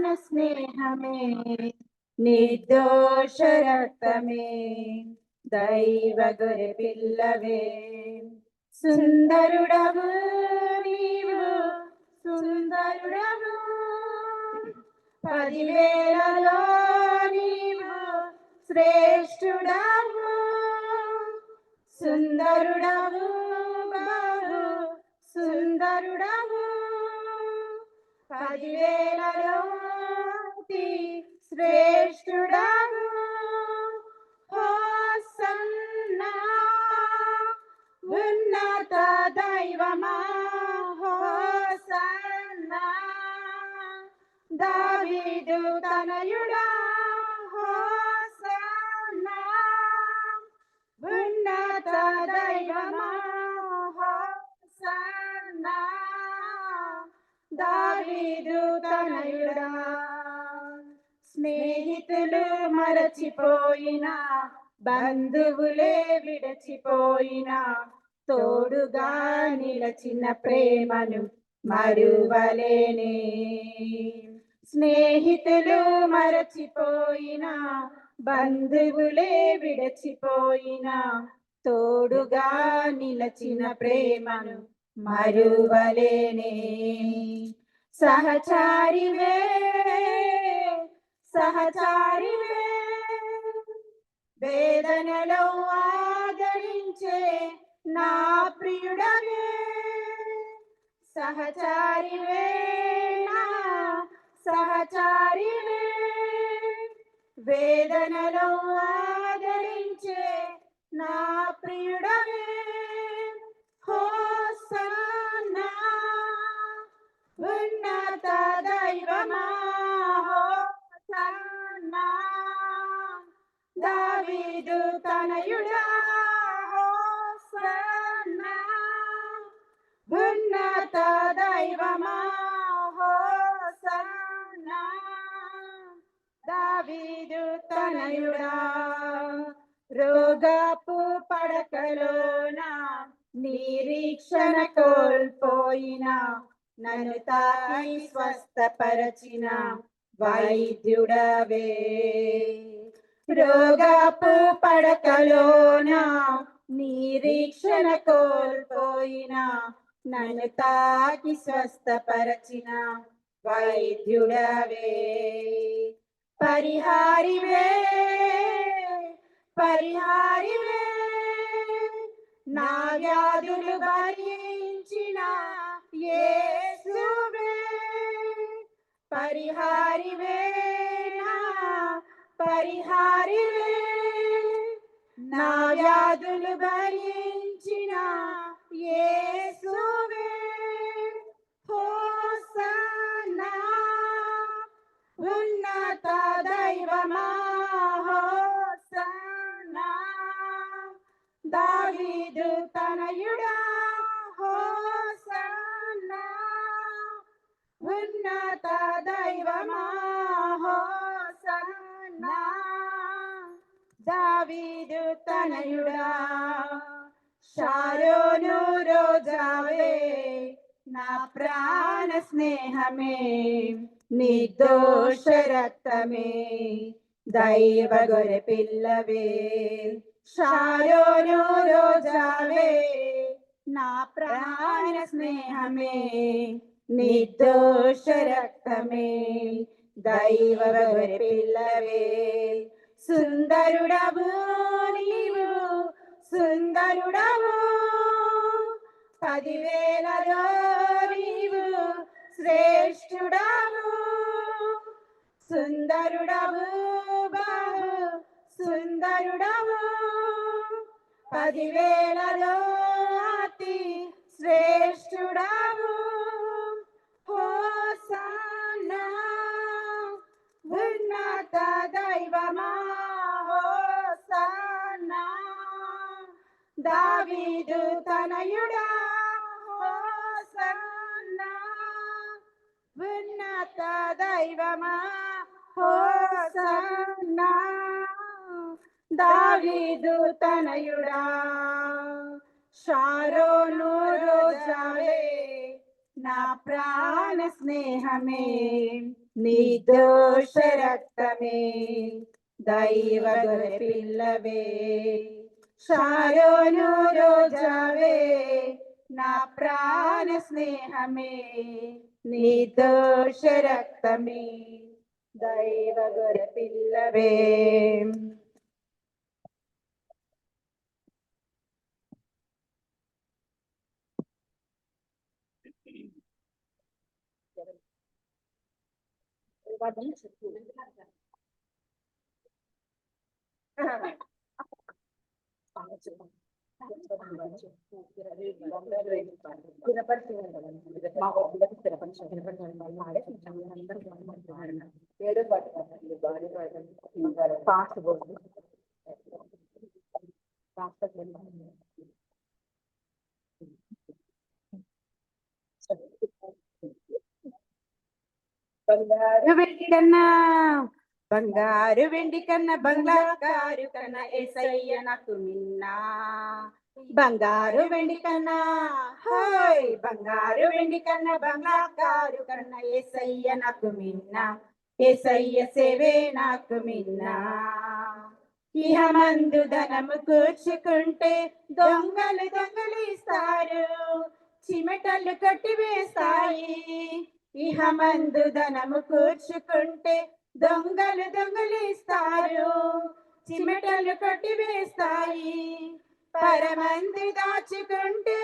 ప్రాణ స్నేహమే నిర్దోష రక్తమే దైవ గొర్రె పిల్లవే సుందరుడవు నీవు సుందరుడవు 10,000లో నీవు శ్రేష్ఠుడవు సుందరుడవు బాబు సుందరుడవు 10,000లో శ్రేష్ఠుడవు హోసన్నా ఉన్నత దైవమా హోసన్నా దావీదు తనయుడా హోసన్నా ఉన్నత దైవమా హోసన్నా దావీదు తనయుడా స్నేహితులు మరచిపోయినా బంధువులే విడచిపోయినా తోడుగా నిలచిన ప్రేమను మరువలేనే స్నేహితులు మరచిపోయినా బంధువులే విడచిపోయినా తోడుగా నిలచిన ప్రేమను మరువలేనే సహచారివే సహచారివే వేదనలో ఆదరించే నా ప్రియుడవే సహచారివే నా సహచారివే వేదనలో ఆదరించే నా ప్రియుడవే హోసన్నా ఉన్నత దైవమా హోసన్నా దావీదు తనయుడా హోసన్నా ఉన్నత దైవమా హోసన్నా దావీదు తనయుడా రోగపు పడకలోన నిరీక్షణ కోల్పోయిన నన్ను తాకి స్వస్థపరచిన వైద్యుడవే రోగపు పడకలోన నిరీక్షణ కోల్పోయిన నన్ను తాకి స్వస్థపరచిన వైద్యుడవే పరిహారివే పరిహారివే నా వ్యాధులు భరించిన యేసువే పరిహారివే నా పరిహారివే నా వ్యాధులు భరించిన యేసువే హోసన్నా ఉన్నత దైవమా హోసన్నా దావీదు తనయుడా హోసన్నా ఉన్నత దైవమా హోసన్నా దావీదు తనయుడా షారోను రోజావే నా ప్రాణ స్నేహమే నిర్దోష రక్తమే దైవ గొర్రె పిల్లవే షారోను రోజావే నా ప్రాణ స్నేహమే నిర్దోష రక్తమే దైవ గొర్రె పిల్లవే సుందరుడవు నీవు సుందరుడవు 10,000లో నీవు శ్రేష్ఠుడవు సుందరుడవు బాహు సుందరుడవు 10,000లో అతి శ్రేష్ఠుడవు హోసన్నా ఉన్నత దైవమా హోసన్నా దావీదు తనయుడా హోసన్నా ఉన్నత దైవమా హోసన్నా దావీదు తనయుడా షారోను రోజావే నా ప్రాణ స్నేహమే నిర్దోష రక్తమే దైవ గొర్రె పిల్లవే షారోను రోజావే నా ప్రాణ స్నేహమే నిర్దోష రక్తమే దైవ గొర్రె పిల్లవే. బంగారు వెండి కన్నా బంగారు వెండి కన్నా బంగారు కన్నా యేసయ్య నాకు మిన్నా బంగారు వెండి కన్నా హాయ్ బంగారు వెండి కన్నా బంగారు కన్నా యేసయ్య నాకు మిన్నా యేసయ్య సేవే నాకు మిన్నా. ఇహమందు ధనము కూర్చుకుంటే దొంగలు దొంగలిస్తారు చిమటలు కట్టివేస్తాయి. ఇహమందు ధనము కూర్చుకుంటే దొంగలు దొంగలిస్తారు చిమటలు కట్టివేస్తాయి. పరమందు దాచుకుంటే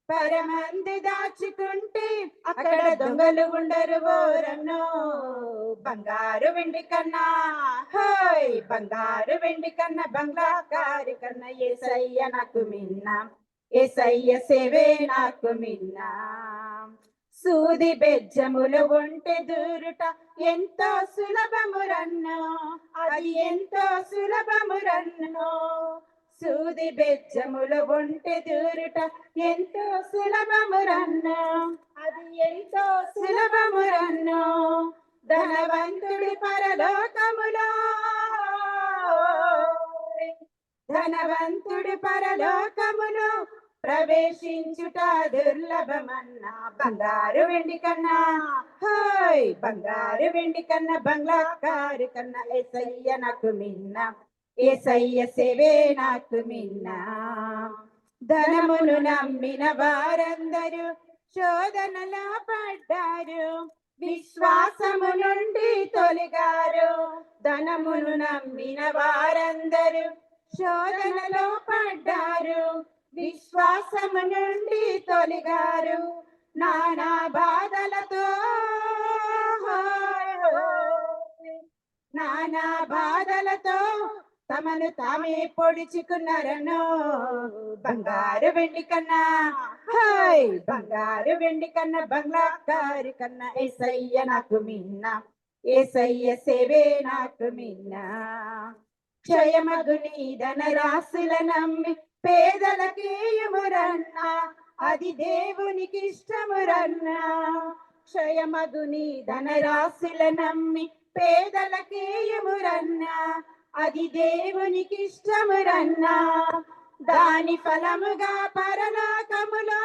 పరమందు దాచుకుంటే అక్కడ దొంగలు ఉండరు ఓరన్నో. బంగారు వెండి కన్నా హాయ్ బంగారు వెండి కన్నా బంగారు కన్నా యేసయ్య నాకు మిన్నా యేసయ్య సేవే నాకు మిన్నా. సూది బెజ్జములు ఉంటే దూరుట ఎంతో సులభమురన్నో అది ఎంతో సులభమురన్నో. సూది బెజ్జములు ఉంటే దూరుట ఎంతో సులభమురన్నో అది ఎంతో సులభమురన్నో. ధనవంతుడి పరలోకములో ధనవంతుడి పరలోకములో ప్రవేశించుట దుర్లభమన్నా. బంగారు వెండి కన్నా హాయ్ బంగారు వెండి కన్నా బంగారు కన్నా యేసయ్య నాకు మిన్నా యేసయ్య సేవే నాకు మిన్నా. ధనమును నమ్మిన వారందరూ శోధనలా పడ్డారు విశ్వాసము నుండి తొలగారు. ధనమును నమ్మిన వారందరూ శోధనలో పడ్డారు విశ్వాసము నుండి తొలగారు. నానా బాధలతో నానా బాధలతో తమను తామే పొడుచుకున్నారనో. బంగారు వెండి కన్నా హాయ్ బంగారు వెండి కన్నా బంగారు కన్నా యేసయ్య నాకు మిన్నా యేసయ్య సేవే నాకు మిన్నా. క్షయమగుని ధనరాశుల నమ్మి పేదలకేయుమురన్నా అది దేవునికి ఇష్టమురన్నా. క్షయమగుని ధనరాశుల నమ్మి పేదలకేయుమురన్నా అది దేవునికి ఇష్టమురన్నా. దాని ఫలముగా పరలోకములో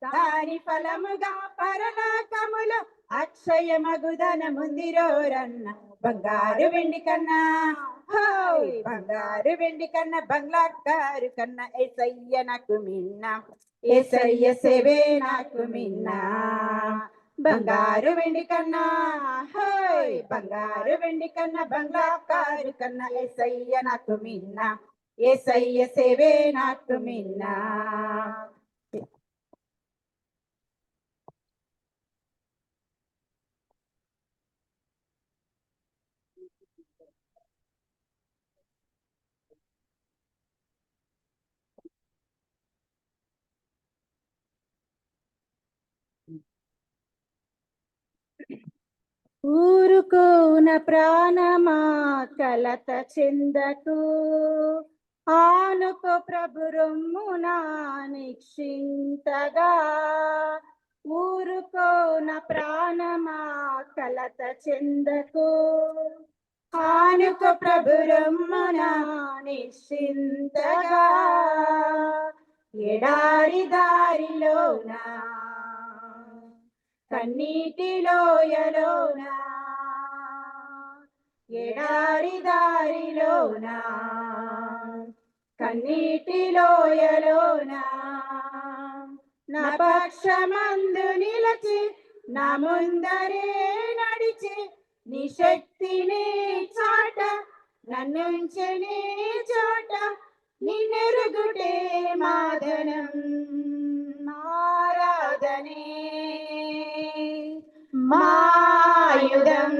దాని ఫలముగా పరలోకములో అక్షయమగు ధనముందిరోరన్న. బంగారు వెండి కన్నా హాయ్ బంగారు వెండి కన్నా బంగారు కన్నా యేసయ్య నాకు మిన్నా యేసయ్య సేవే నాకు మిన్నా. బంగారు వెండి కన్నా హాయ్ బంగారు వెండి కన్నా బంగారు కన్నా యేసయ్య నాకు మిన్నా యేసయ్య సేవే నాకు మిన్నా. ఊరుకోన ప్రాణమా కలత చెందకు ఆనుకో ప్రభు రొమ్మున నిక్షింతగా. ఊరుకోన ప్రాణమా కలత చెందకు ఆనుకో ప్రభు రొమ్మున నిశ్చింతగా. ఎడారి దారిలోన కన్నీటి లోయలోన ఎడారి దారిలోన కన్నీటి లోయలోన నా పక్షమందు నిలచి నా ముందరే నడిచి నీ శక్తిని చాట నన్నుంచని చోట నిన్నెరుగుటే మాదనం ఆరాధనే మాయుధం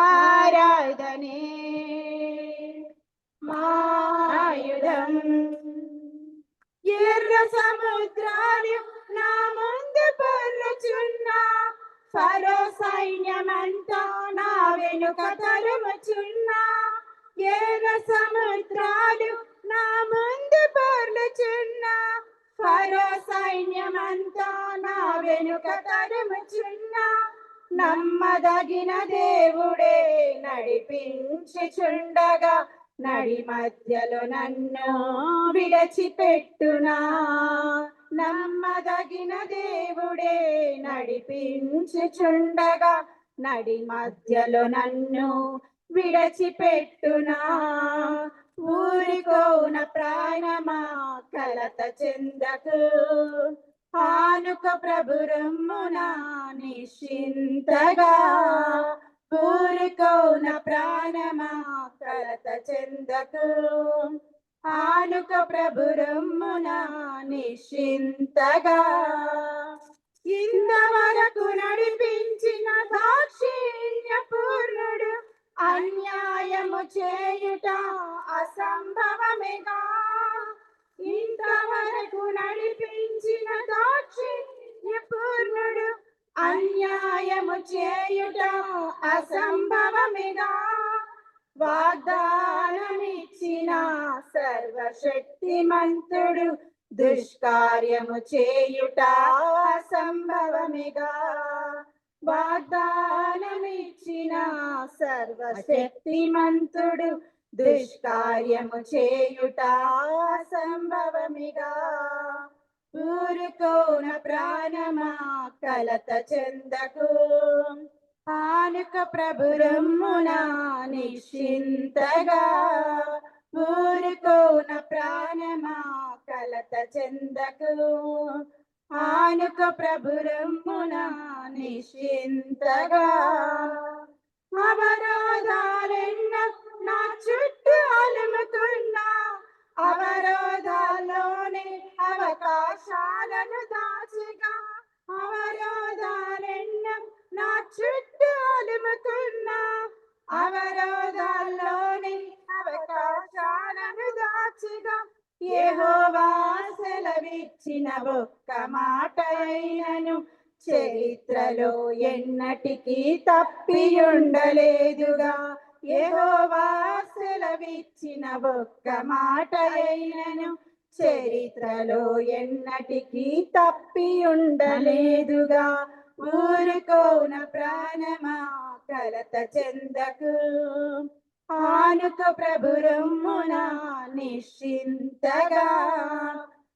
ఆరాధనే మాయుధం ఎర్ర సముద్రాలు నా ముందు పొర్లుచున్నా ఫరో సైన్యమంతా నా వెనుక తరుముచున్నా ఎర్ర సముద్రాలు నా ముందు పొర్లుచున్నా ఫరో సైన్యమంతా నా వెనుక తరుముచున్నా నమ్మదగిన దేవుడే నడిపించుచుండగా నడి మధ్యలో నన్ను విడచిపెట్టునా నమ్మదగిన దేవుడే నడిపించుచుండగా నడి మధ్యలో నన్ను విడచిపెట్టునా ఊరికోన ప్రాణమా కలత చెందకు ఆనుక ప్రభురమ్మున నిశ్చింతగా ఊరుకోన ప్రాణమా కలత చెందకు ఆనుక ప్రభురమ్మున నిశ్చింతగా ఇంతవరకు నడిపించిన దాక్షిణ్య పూర్ణుడు అన్యాయము చేయుట అసంభవమేగా ఇంతవరకు నడిపించిన దాక్షిణ్య పూర్ణుడు అన్యాయము చేయుట అసంభవమేగా వాగ్దానమిచ్చిన సర్వశక్తిమంతుడు దుష్కార్యము చేయుట అసంభవమేగా వాగ్దానమిచ్చిన సర్వశక్తిమంతుడు దుష్కార్యము చేయుట అసంభవమిగా ఊరుకోన ప్రాణమా కలత చెందకు ఆనుక ప్రభురమ్మున నిశ్చింతగా ఊరుకోన ప్రాణమా కలత చెందకు ఆనుక ప్రభురమ్మున నిశ్చింతగా అవరోధాలెన్న నా చుట్టూ అలుముకున్నా అవరోధాల్లోనే అవకాశాలను దాచిగా అవరోధాలెన్న నా చుట్టూ అలుముకున్నా అవరోధాల్లోనే అవకాశాలను దాచిగా యెహోవా సెలవిచ్చిన ఒక్క మాట అయినను చరిత్రలో ఎన్నటికీ తప్పియుండలేదుగా యెహోవా సెలవిచ్చిన ఒక్క మాట అయినను చరిత్రలో ఎన్నటికీ తప్పియుండలేదుగా ఊరుకోన ప్రాణమా కలత చెందకు ఆనుక ప్రభురమ్మున నిశ్చింతగా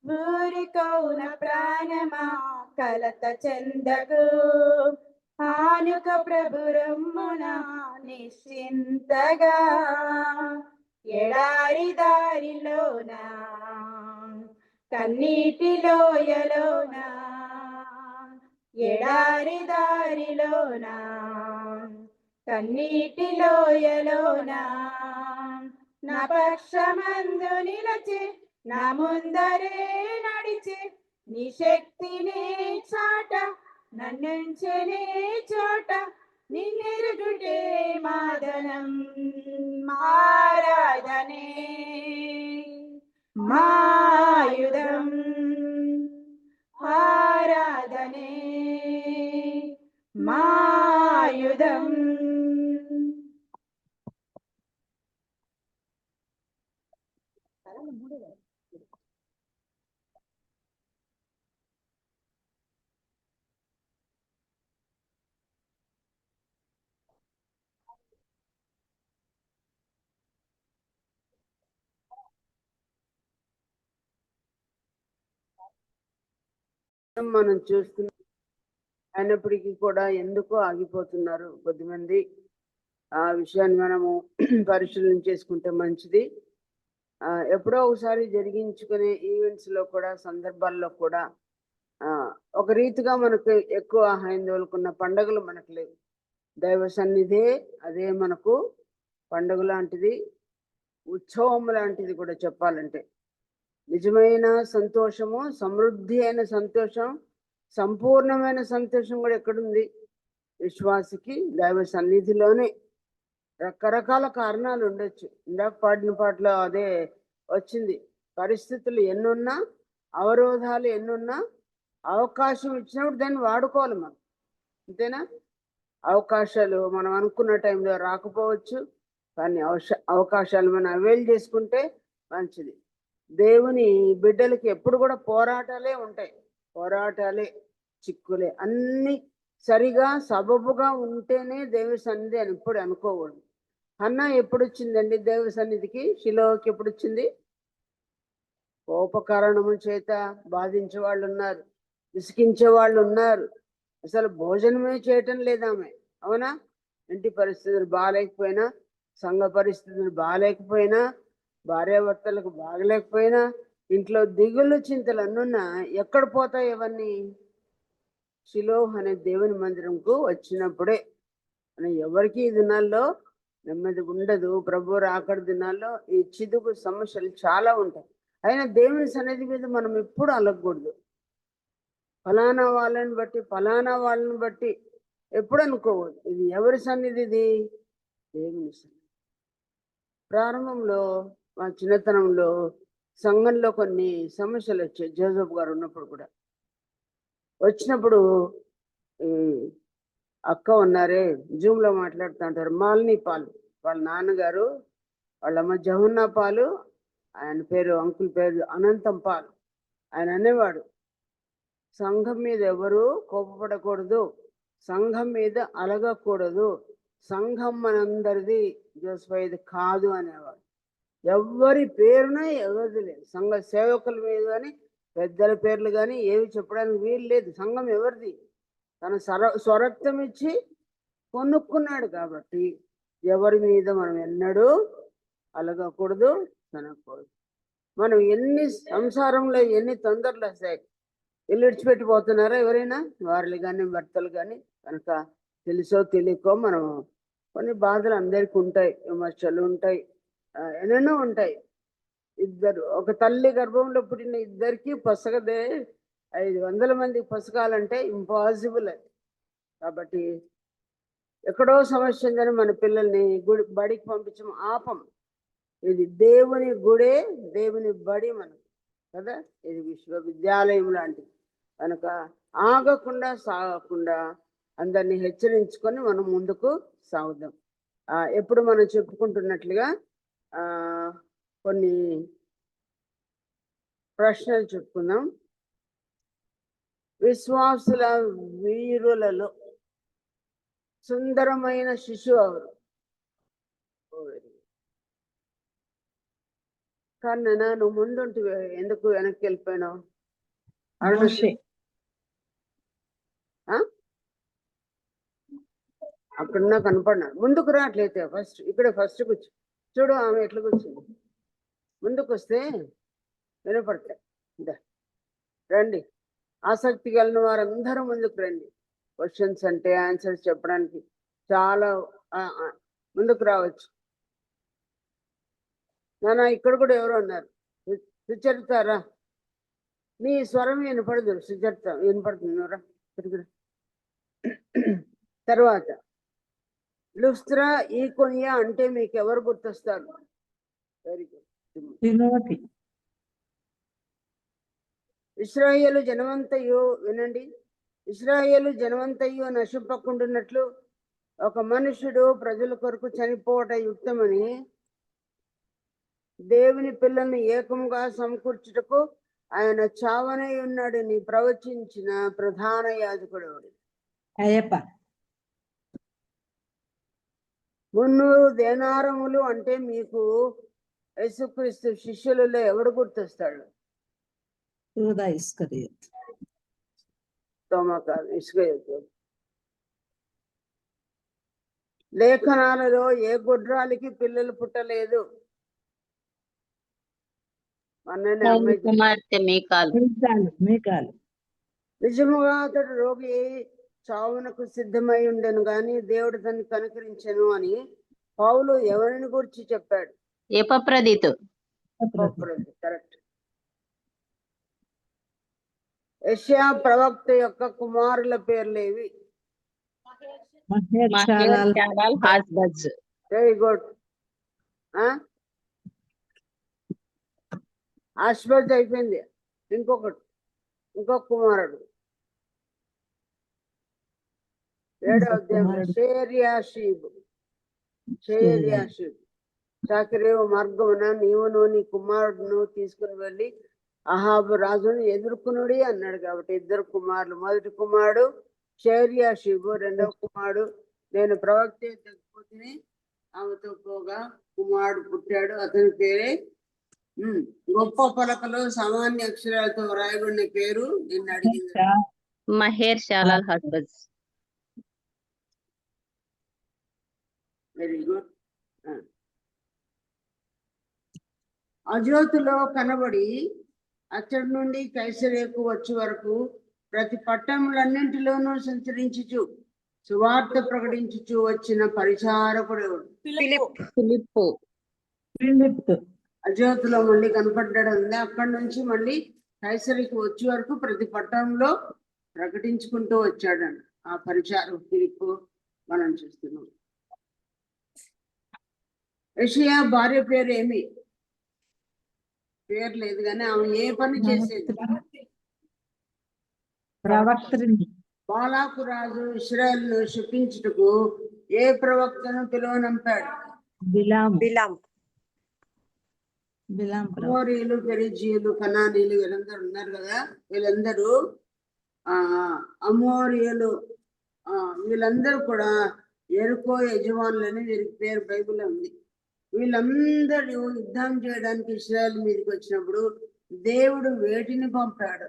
ఊరుకోన ప్రాణమా కలత చెందకు ఆనుక ప్రభురమ్మున నిశ్చింతగా ఎడారి దారిలోన కన్నీటి లోయలోన ఎడారి దారిలోన కన్నీటి లోయలోన నా పక్షమందు నిలచి నా ముందరే నడిచి నీ శక్తిని చాట నన్నుంచని చోట నిన్నెరుగుటే మాదనం ఆరాధనే మాయుధం ఆరాధనే మాయుధం. మనం చూస్తున్నాం. అయినప్పటికీ కూడా ఎందుకు ఆగిపోతున్నారు కొద్దిమంది? ఆ విషయాన్ని మనము పరిశీలన చేసుకుంటే మంచిది. ఎప్పుడో ఒకసారి జరిగించుకునే ఈవెంట్స్ లో కూడా, సందర్భాల్లో కూడా ఒక రీతిగా మనకు ఎక్కువ హైందవులకున్న పండుగలు మనకు లేవు. దైవ సన్నిధే అదే మనకు పండుగ లాంటిది, ఉత్సవం లాంటిది కూడా చెప్పాలంటే. నిజమైన సంతోషము, సమృద్ధి అయిన సంతోషం, సంపూర్ణమైన సంతోషం కూడా ఎక్కడుంది? విశ్వాసికి దైవ సన్నిధిలోనే. రకరకాల కారణాలు ఉండొచ్చు. ఇందాక పాడిన పాటలో అదే వచ్చింది. పరిస్థితులు ఎన్నున్నా, అవరోధాలు ఎన్నున్నా, అవకాశం ఇచ్చినప్పుడు దాన్ని వాడుకోవాలి మనం. అంతేనా? అవకాశాలు మనం అనుకున్న టైంలో రాకపోవచ్చు, కానీ అవకాశాలు మనం అవైల్ చేసుకుంటే మంచిది. దేవుని బిడ్డలకి ఎప్పుడు కూడా పోరాటాలే ఉంటాయి. పోరాటాలే, చిక్కులే. అన్ని సరిగా సబబుగా ఉంటేనే దేవి సన్నిధి అని ఇప్పుడు అనుకోకూడదు. హన్నా ఎప్పుడు వచ్చిందండి దేవి సన్నిధికి? షిలోకి ఎప్పుడు వచ్చింది? కోపకారణము చేత బాధించే వాళ్ళు ఉన్నారు, విసిగించే వాళ్ళు ఉన్నారు. అసలు భోజనమే చేయటం లేదామె. అవునా? ఇంటి పరిస్థితులు బాగాలేకపోయినా, సంఘ పరిస్థితులు బాగాలేకపోయినా, భార్యాభర్తలకు బాగలేకపోయినా, ఇంట్లో దిగులు చింతలు అన్నున్నా ఎక్కడ పోతాయి ఇవన్నీ? షిలోహ్ అనే దేవుని మందిరంకు వచ్చినప్పుడే. అని ఎవరికి ఈ దినాల్లో నెమ్మది ఉండదు. ప్రభు రాకడ దినాల్లో ఈ చిదుగు సమస్యలు చాలా ఉంటాయి. అయినా దేవుని సన్నిధి మీద మనం ఎప్పుడు అలగకూడదు. ఫలానా వాళ్ళని బట్టి, ఫలానా వాళ్ళని బట్టి ఎప్పుడు అనుకోవద్దు. ఇది ఎవరి సన్నిధి? ఇది దేవుని సన్నిధి. ప్రారంభంలో మా చిన్నతనంలో సంఘంలో కొన్ని సమస్యలు వచ్చాయి. జోసఫ్ గారు ఉన్నప్పుడు కూడా వచ్చినప్పుడు అక్క ఉన్నారే, జూమ్ లో మాట్లాడుతూ ఉంటారు, మాలిని పాలు. వాళ్ళ నాన్నగారు, వాళ్ళమ్మ జమున్నా పాలు, ఆయన పేరు అంకుల్ పేరు అనంతం పాలు. ఆయన అనేవాడు, సంఘం మీద ఎవరు కోపపడకూడదు, సంఘం మీద అలగకూడదు, సంఘం మనందరిది, జోసఫ్ కాదు అనేవాడు. ఎవరి పేరున ఎవరిది లేదు. సంఘ సేవకుల మీద కానీ, పెద్దల పేర్లు కానీ ఏవి చెప్పడానికి వీలు లేదు. సంఘం ఎవరిది? తన స్వరక్తం ఇచ్చి కొనుక్కున్నాడు కాబట్టి ఎవరి మీద మనం ఎన్నడూ అలగకూడదు, తినకూడదు. మనం ఎన్ని సంసారంలో ఎన్ని తొందరలు వస్తాయి. ఇల్లు విడిచిపెట్టిపోతున్నారా ఎవరైనా? వారిని కానీ భర్తలు కానీ. కనుక తెలుసో తెలియకో మనం కొన్ని బాధలు అందరికీ ఉంటాయి, విమర్శలు ఉంటాయి, ఎన్నెన్నో ఉంటాయి. ఇద్దరు, ఒక తల్లి గర్భంలో పుట్టిన ఇద్దరికి పొసగదే 500 మందికి పొసగాలంటే ఇంపాసిబుల్ అది. కాబట్టి ఎక్కడో సమస్య ఉందని మన పిల్లల్ని బడికి పంపించము, ఆపం. ఇది దేవుని గుడే, దేవుని బడి మనం కదా. ఇది విశ్వవిద్యాలయం లాంటిది. కనుక ఆగకుండా సాగకుండా అందరినీ హెచ్చరించుకొని మనం ముందుకు సాగుదాం. ఎప్పుడు మనం చెప్పుకుంటున్నట్లుగా కొన్ని ప్రశ్నలు చెప్పుకుందాం. విశ్వాసుల వీరులలో సుందరమైన శిశువు ఎవరు? కానీ నువ్వు ముందుంటే ఎందుకు వెనక్కి వెళ్ళిపోయినావు? అక్కడున్నా కనపడినాడు. ముందుకు రావట్లయితే ఫస్ట్ ఇక్కడే ఫస్ట్ కూర్చో. చూడు ఆమె ఎట్లా కూర్చుంది. ముందుకు వస్తే వినపడతాయి. రండి, ఆసక్తి కలిగిన వారందరూ ముందుకు రండి. క్వశ్చన్స్ అంటే ఆన్సర్స్ చెప్పడానికి చాలా ముందుకు రావచ్చు. నాన్న ఇక్కడ కూడా ఎవరు ఉన్నారు? సుచరితారా? నీ స్వరం వినపడదు. సుచరిత వినపడుతుందిరా. తర్వాత లుస్త్రా, ఈకొనియా అంటే మీకు ఎవరు గుర్తొస్తారు? Very good. ఇశ్రాయేలు జనమంతయు వినండి. ఇశ్రాయేలు జనమంతయు నశింపకుండున్నట్లు ఒక మనుషుడు ప్రజల కొరకు చనిపోవట యుక్తమని దేవుని పిల్లల్ని ఏకంగా సమకూర్చుటకు ఆయన చావనై ఉన్నాడని ప్రవచించిన ప్రధాన యాజకుడు అయ్యప్ప. 300 దేనారములు అంటే మీకు యేసుక్రీస్తు శిష్యులలో ఎవడు గుర్తొస్తాడు? యూదా ఇస్కరియోతు. తోమ కాదు, ఇసుక యుద్ధం. లేఖనాలలో ఏ గుడ్రాలికి పిల్లలు పుట్టలేదు. మొన్ననే అమ్మాయి కుమార్తె మీకాలు. మీకాలు నిజముగా అతడు రోగి చావునకు సిద్ధమై ఉండెను గాని దేవుడు తనని కనుకరించెను అని పౌలు ఎవరిని గురించి చెప్పాడు? ఎపప్రదితు. కరెక్ట్. యెషయా ప్రవక్త యొక్క కుమారుల పేర్లేవి? మహేర్షాలాల్ హాస్బజ్. Very good. ఆష్బజ్ అయిపోయింది. ఇంకొక కుమారుడు 7వ అధ్యాయంలో షేర్యాషీబు. చాకిరేవు మార్గమున నీవును నీ కుమారుడును తీసుకుని వెళ్ళి అహాబు రాజును ఎదుర్కొనుడి అన్నాడు. కాబట్టి 2 కుమారులు. మొదటి కుమారుడు షేర్యాషీబు, 2వ కుమారుడు నేను ప్రవక్త తగ్గిపోతే ఆమెతో పోగా కుమారుడు పుట్టాడు. అతని పేరే గొప్ప పలకలో సామాన్య అక్షరాలతో వ్రాయబడిన పేరు నిన్ను అడిగింది. మహేర్షాలాల్ హాస్బజ్. Very good. అజోతులో కనబడి అచ్చడి నుండి కైసరేకు వచ్చే వరకు ప్రతి పట్టణములన్నింటిలోనూ సంచరించుచు సువార్త ప్రకటించుచు వచ్చిన పరిచారకుడు ఫిలిప్పు. అజోతులో మళ్ళీ కనపడ్డాడు ఉంది. అక్కడి నుంచి మళ్ళీ కైసరికి వచ్చే వరకు ప్రతి పట్టణంలో ప్రకటించుకుంటూ వచ్చాడండి. ఆ పరిచారం ఫిలిప్పు మనం చూస్తున్నాం. యెషయా భార్య పేరు ఏమి? పేరు లేదు కానీ ఆమె ఏ పని చేసేది? ప్రవక్త్రిని. బాలాకు రాజు ఇశ్రాయేలును శపించుటకు ఏ ప్రవక్తను పిలువనంపాడు? బిలాం. అమోరీయులు, పెరిజీయులు, కనానీయులు వీళ్ళందరూ ఉన్నారు కదా. వీళ్ళందరూ అమోరీయులు, వీళ్ళందరూ కూడా ఎరుకో యజమానులని వీరికి పేరు బైబిల్లో ఉంది. వీళ్ళందరూ యుద్ధం చేయడానికి ఇశ్రాయేల్ మీదకి వచ్చినప్పుడు దేవుడు వేటిని పంపాడు?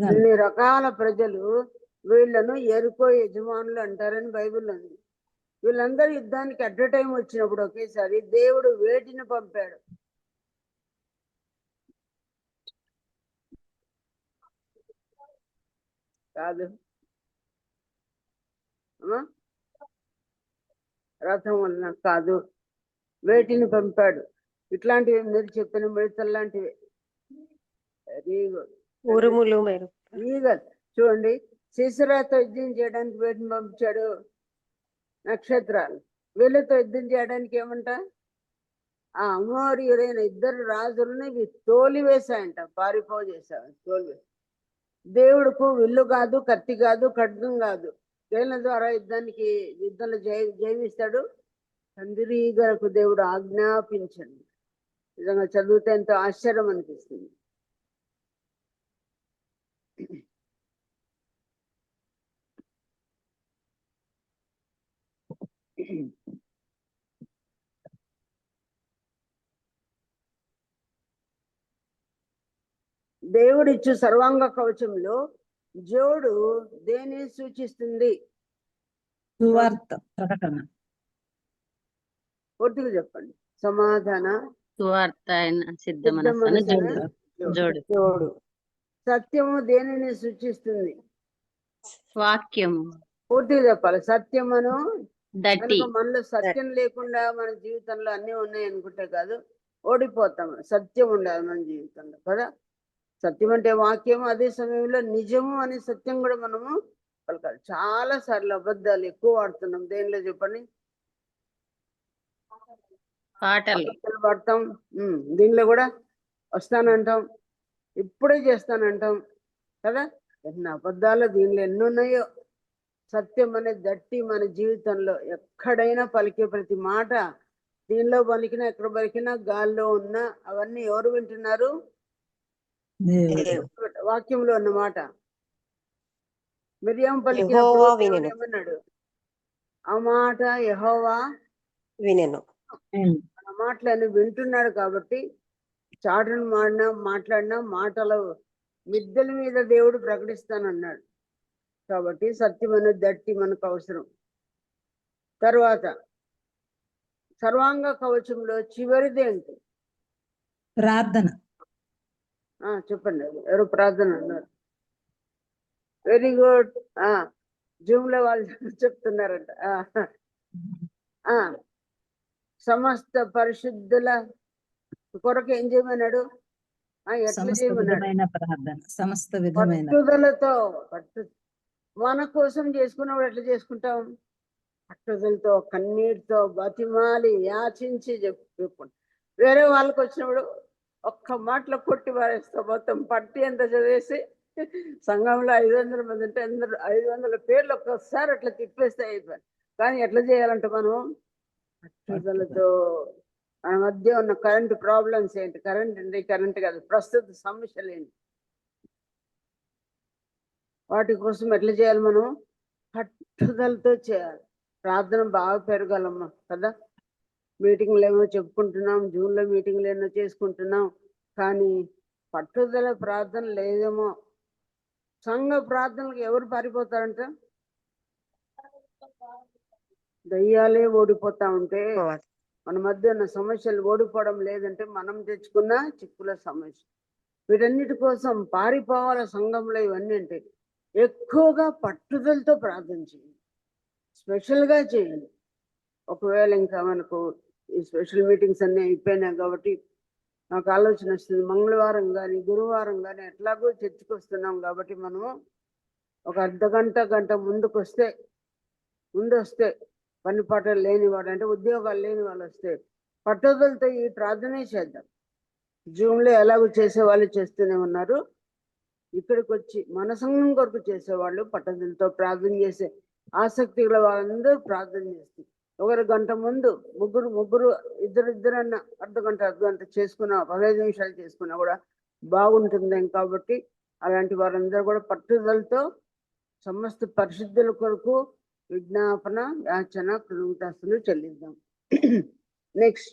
అన్ని రకాల ప్రజలు వీళ్ళను ఎరుకో యజమానులు అంటారని బైబిల్లో ఉంది. వీళ్ళందరూ యుద్ధానికి అట్ ఎ టైం వచ్చినప్పుడు ఒకేసారి దేవుడు వేటిని పంపాడు? కాదు, రథం వలన కాదు, వేటిని పంపాడు? ఇట్లాంటివి మీరు చెప్పిన మిడతలు లాంటివి. ఉరుములు. చూడండి, సీసరాతో యుద్ధం చేయడానికి వేటిని పంపించాడు? నక్షత్రాలు. వీళ్ళతో యుద్ధం చేయడానికి ఏమంట? ఆ అమోరీయులైన 2 రాజులని తోలివేశాయంట, పారిపోజేశాడు. తోలివేశాడు. దేవుడుకు విల్లు కాదు, కత్తి కాదు, ఖడ్గం కాదు. దేని ద్వారా యుద్ధంలో జయిస్తాడు? కందిరీగలకు దేవుడు ఆజ్ఞాపించండి. నిజంగా చదివితే ఎంతో ఆశ్చర్యం అనిపిస్తుంది. దేవుడిచ్చు సర్వాంగ కవచంలో జోడు దేని సూచిస్తుంది? సువార్త ప్రకటన. పూర్తిగా చెప్పండి. సమాధాన సువార్త సిద్ధ మనస్సును జోడు. సత్యము దేనిని సూచిస్తుంది? వాక్యము. పూర్తిగా చెప్పాలి. సత్యమును దట్టి. మనలో సత్యం లేకుండా మన జీవితంలో అన్ని ఉన్నాయి అనుకుంటే కాదు, ఓడిపోతాం. సత్యం ఉండాలి మన జీవితంలో కదా. సత్యం అంటే వాక్యం, అదే సమయంలో నిజము అనే సత్యం కూడా మనము పలకాలి. చాలా సార్లు అబద్ధాలు ఎక్కువ వాడుతున్నాం. దేనిలో చెప్పండి? పాటలు పాడతాం. దీనిలో కూడా వస్తానంటాం, ఇప్పుడే చేస్తానంటాం కదా. ఎన్ని అబద్ధాలు దీనిలో ఎన్ని ఉన్నాయో. సత్యం అనే దట్టి మన జీవితంలో ఎక్కడైనా పలికే ప్రతి మాట, దీనిలో పలికినా ఎక్కడ పలికినా గాల్లో ఉన్నా అవన్నీ ఎవరు వింటున్నారు? వాక్యంలో ఉన్నమాట. మిరియం పలికినప్పుడు ఏమన్నాడు? ఆ మాట యెహోవా వినెను. ఆ మాటలను వింటున్నాడు. కాబట్టి చాటును మాట్లాడినా మాటలు మిద్దెల మీద దేవుడు ప్రకటిస్తానన్నాడు. కాబట్టి సత్యం అనేది దట్టి మనకు అవసరం. తర్వాత సర్వాంగ కవచంలో చివరిది ఏంటి? ప్రార్థన. చెప్పండి. ఎవరు ప్రార్థన అన్నారు? Very good. జూమ్ లో వాళ్ళు చెప్తున్నారంట. సమస్త పరిశుద్ధుల కొరకు ఏం చేయమన్నాడు? ఎట్లా సమస్త చేయమన్నాడు? విధమైన ప్రార్థన, సమస్త విధమైన పట్టుదలతో. మన కోసం చేసుకున్నప్పుడు ఎట్లా చేసుకుంటాం? పట్టుదలతో, కన్నీటితో, బతిమాలి యాచించి చెప్పుకుంటాం. వేరే వాళ్ళకి వచ్చినప్పుడు ఒక్క మాటలో కొట్టి పారేస్తాం. మొత్తం పట్టి ఎంత చదివేసి సంఘంలో 500 మంది ఉంటే 500 పేర్లు ఒక్కసారి అట్లా తిప్పేస్తే అయిపోయి. కానీ ఎట్లా చేయాలంటే మనం పట్టుదలతో. మన మధ్య ఉన్న కరెంట్ ప్రాబ్లమ్స్ ఏంటి? కరెంట్ కాదు, ప్రస్తుత సమస్యలు ఏంటి? వాటి కోసం ఎట్లా చేయాలి? మనం పట్టుదలతో చేయాలి. ప్రార్థన బాగా పెరగాలమ్మా కదా. మీటింగ్లు ఏమో చెప్పుకుంటున్నాం, జూన్లో మీటింగ్లు ఏమో చేసుకుంటున్నాం, కానీ పట్టుదల ప్రార్థన లేదేమో. సంఘ ప్రార్థనలకు ఎవరు పారిపోతారంట? దయ్యాలే ఓడిపోతా ఉంటే, మన మధ్య ఉన్న సమస్యలు ఓడిపోవడం లేదంటే మనం తెచ్చుకున్న చిక్కుల సమస్య. వీటన్నిటి కోసం పారిపోవాల సంఘంలో. ఇవన్నీ అంటే ఎక్కువగా పట్టుదలతో ప్రార్థన చేయండి, స్పెషల్గా చేయండి. ఒకవేళ ఇంకా మనకు ఈ స్పెషల్ మీటింగ్స్ అన్నీ అయిపోయినాయి కాబట్టి నాకు ఆలోచన వస్తుంది, మంగళవారం కానీ గురువారం కానీ ఎట్లాగో చర్చికి వస్తున్నాం కాబట్టి మనము ఒక గంట ముందు వస్తే పని పాటలు లేని వాడు, అంటే ఉద్యోగాలు లేని వాళ్ళు వస్తే పట్టుదలతో ఈ ప్రార్థనే చేద్దాం. జూమ్లో ఎలాగో చేసేవాళ్ళు చేస్తూనే ఉన్నారు. ఇక్కడికి వచ్చి మన సంఘం కొరకు చేసేవాళ్ళు పట్టుదలతో ప్రార్థన చేసే ఆసక్తి గల వాళ్ళందరూ ప్రార్థన చేస్తారు. ఒకరు గంట ముందు ముగ్గురు ఇద్దరన్నా అర్ధగంట చేసుకున్నా, 15 నిమిషాలు చేసుకున్నా కూడా బాగుంటుంది. కాబట్టి అలాంటి వారందరూ కూడా పట్టుదలతో సమస్త పరిశుద్ధుల కొరకు విజ్ఞాపన, యాచన, కృతజ్ఞతలు చెల్లిద్దాం. నెక్స్ట్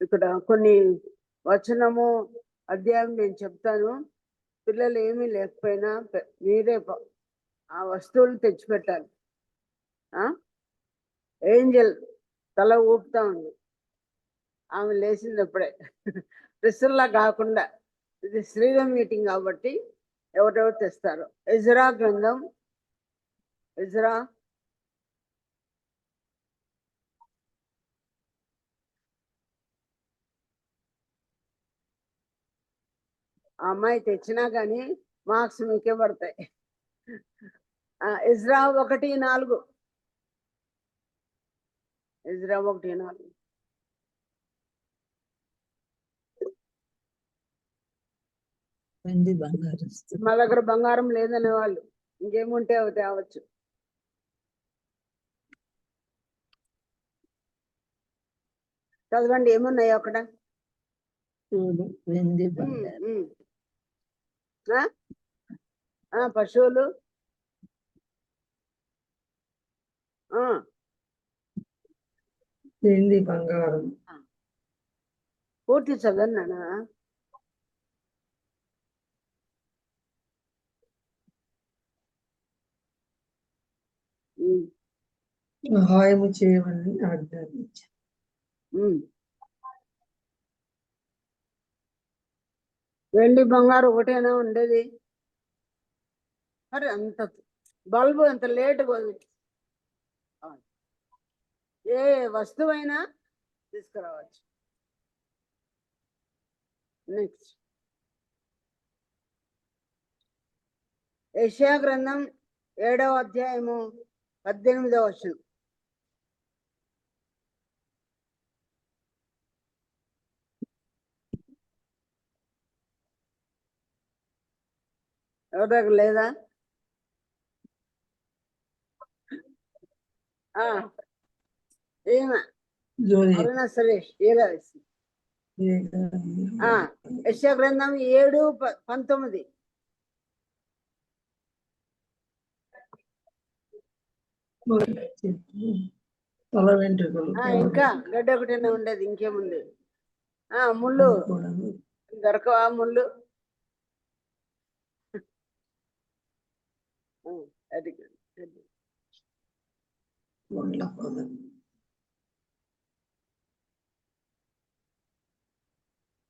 ఇక్కడ కొన్ని వచనము అధ్యాయం నేను చెప్తాను. పిల్లలు ఏమీ లేకపోయినా మీరే ఆ వస్తువులు తెచ్చిపెట్టాలి. ఏంజల్ తల ఊపుతా ఉంది, ఆమె లేచింది అప్పుడే. రిసల్లా కాకుండా ఇది శ్రీరామ్ మీటింగ్ కాబట్టి ఎవరెవరు తెస్తారు. ఎజ్రా గ్రంథం, ఎజ్రా ఆ అమ్మాయి తెచ్చినా కానీ మార్క్స్ మీకే పడతాయి. Ezra 1:4, Ezra 1:4. వెండి బంగారం. మా దగ్గర బంగారం లేదనే వాళ్ళు ఇంకేముంటే అవి తేవచ్చు. చదవండి ఏమున్నాయి అక్కడ. వెండి బంగారం, పశువులు, వెండి బంగారం. పూర్తి చదవన్నానా? సహాయము చేయమని ఆజ్ఞాపించారు. వెండి బంగారం ఒకటేనా ఉండేది? మరి అంత బల్బు అంత లేటుగా ఏ వస్తువైనా తీసుకురావచ్చు. నెక్స్ట్ యెషయా గ్రంథం 7వ అధ్యాయము 18వ వచనం. ఎవరి దగ్గర లేదా? ఏమా అరుణ సురేష్ ఏలా వేసి యెషయా గ్రంథం 7:19. తల వెంట్రుకలు ఇంకా గడ్డ ఒకటేనే ఉండేది, ఇంకేముంది? ముళ్ళు కూడా దొరకవా ముళ్ళు? అది గుండ్ల పొద.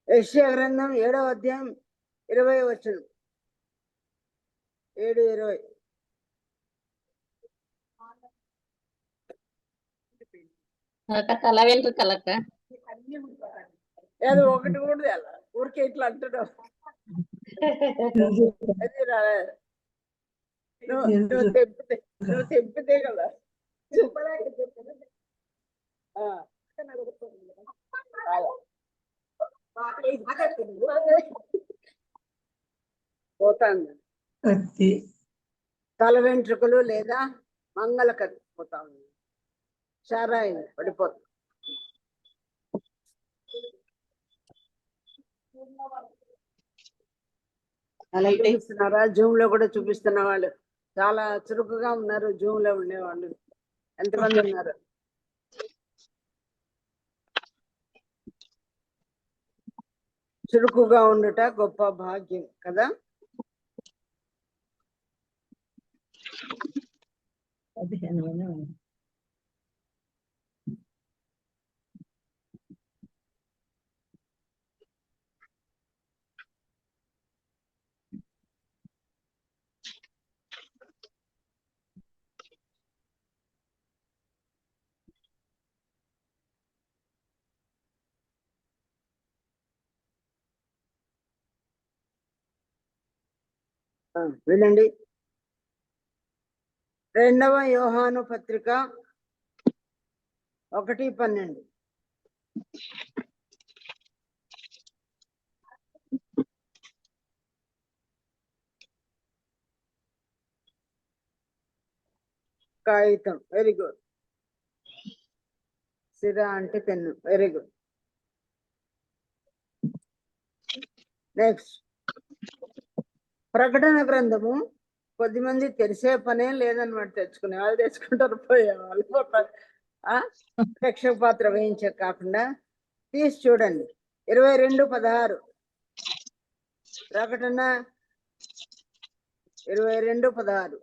యెషయా గ్రంథం 7వ అధ్యాయం 20వ వచనం. 7:20. తల వెంట్రుకలక అది ఒకటి కూడా అలా ఊరికే ఇట్లా అంటున్నావు. అది రాలేదు. నువ్వు తెప్పితే కదా. పోతాను. కత్తి. తల వెంట్రుకలు లేదా మంగళ కత్తి పోతా ఉంది. షారాయి పడిపోతుంది. అలా చూపిస్తున్నారా? జూమ్ లో కూడా చూపిస్తున్న వాళ్ళు చాలా చురుకుగా ఉన్నారు. జూమ్ లో ఉండేవాళ్ళు ఎంతమంది ఉన్నారు? చురుకుగా ఉండుట గొప్ప భాగ్యం కదా. 15 వినండి. 2వ యోహాను పత్రిక 1:12. కాగితం, వెరీ గుడ్. సిరా అంటే పెన్ను, వెరీ గుడ్. నెక్స్ట్, ప్రకటన గ్రంథము కొద్దిమంది తెరిసే పనే లేదనమాట. తెచ్చుకునే వాళ్ళు తెచ్చుకుంటారు, పోయే వాళ్ళు పోతారు. ప్రేక్షక పాత్ర వేయించే కాకుండా తీసి చూడండి. 22:16. ప్రకటన 22:16.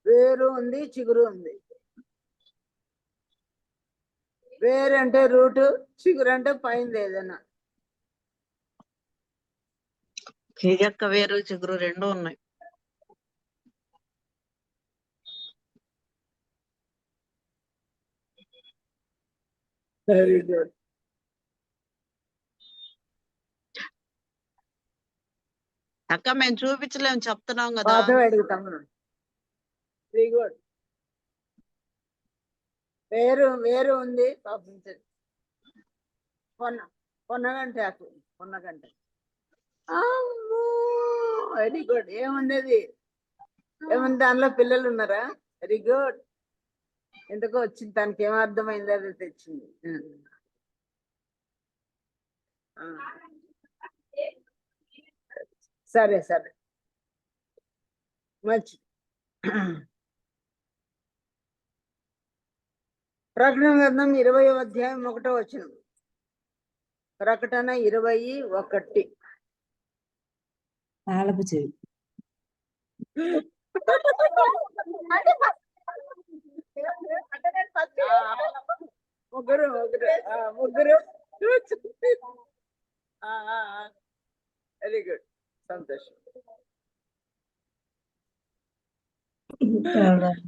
వేరు ఉంది, చిగురు ఉంది. వేరు అంటే రూటు, చిగురు అంటే పైంది ఏదైనా. తీగక్క వేరు చిగురు రెండు ఉన్నాయి. Very good. అక్క మేము చూపించలేము, చెప్తున్నాం కదా. పాత అడుగుతాము. Very good. వేరు వేరు ఉంది. పొన్నగంటే ఆకు, పొన్నగంటే. Very good. ఏముంది అది? ఏముంది దానిలో? పిల్లలు ఉన్నారా? Very good. ఎందుకో వచ్చింది, దానికి ఏం అర్థమైంది అది తెచ్చింది. సరే సరే, మంచి. ప్రకటన గ్రంథం 20వ అధ్యాయం 1వ వచనం. ప్రకటన 21. తాళపు చెవి. ముగ్గురు ముగ్గురు ముగ్గురు. వెరీ గుడ్, సంతోషం.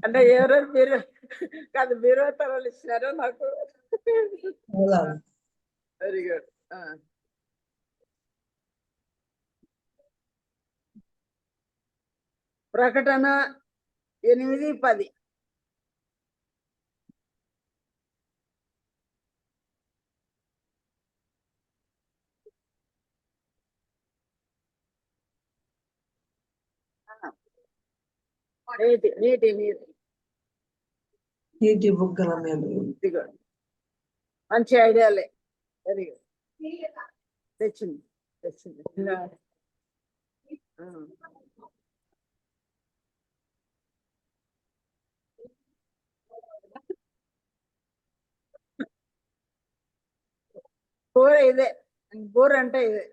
అంటే ఎవరెవరు మీరు కాదు, మీరు తరాలు ఇచ్చినారో నాకు. Very good. ప్రకటన 8:10. నీటి నీటి నీరు, నీటి బుగ్గల మీద. మంచి ఐడియాలే. వెరీ గుడ్, తెచ్చింది వచ్చింది. ఆ. బోర్ ఇదే, బోర్ అంటే ఇదే.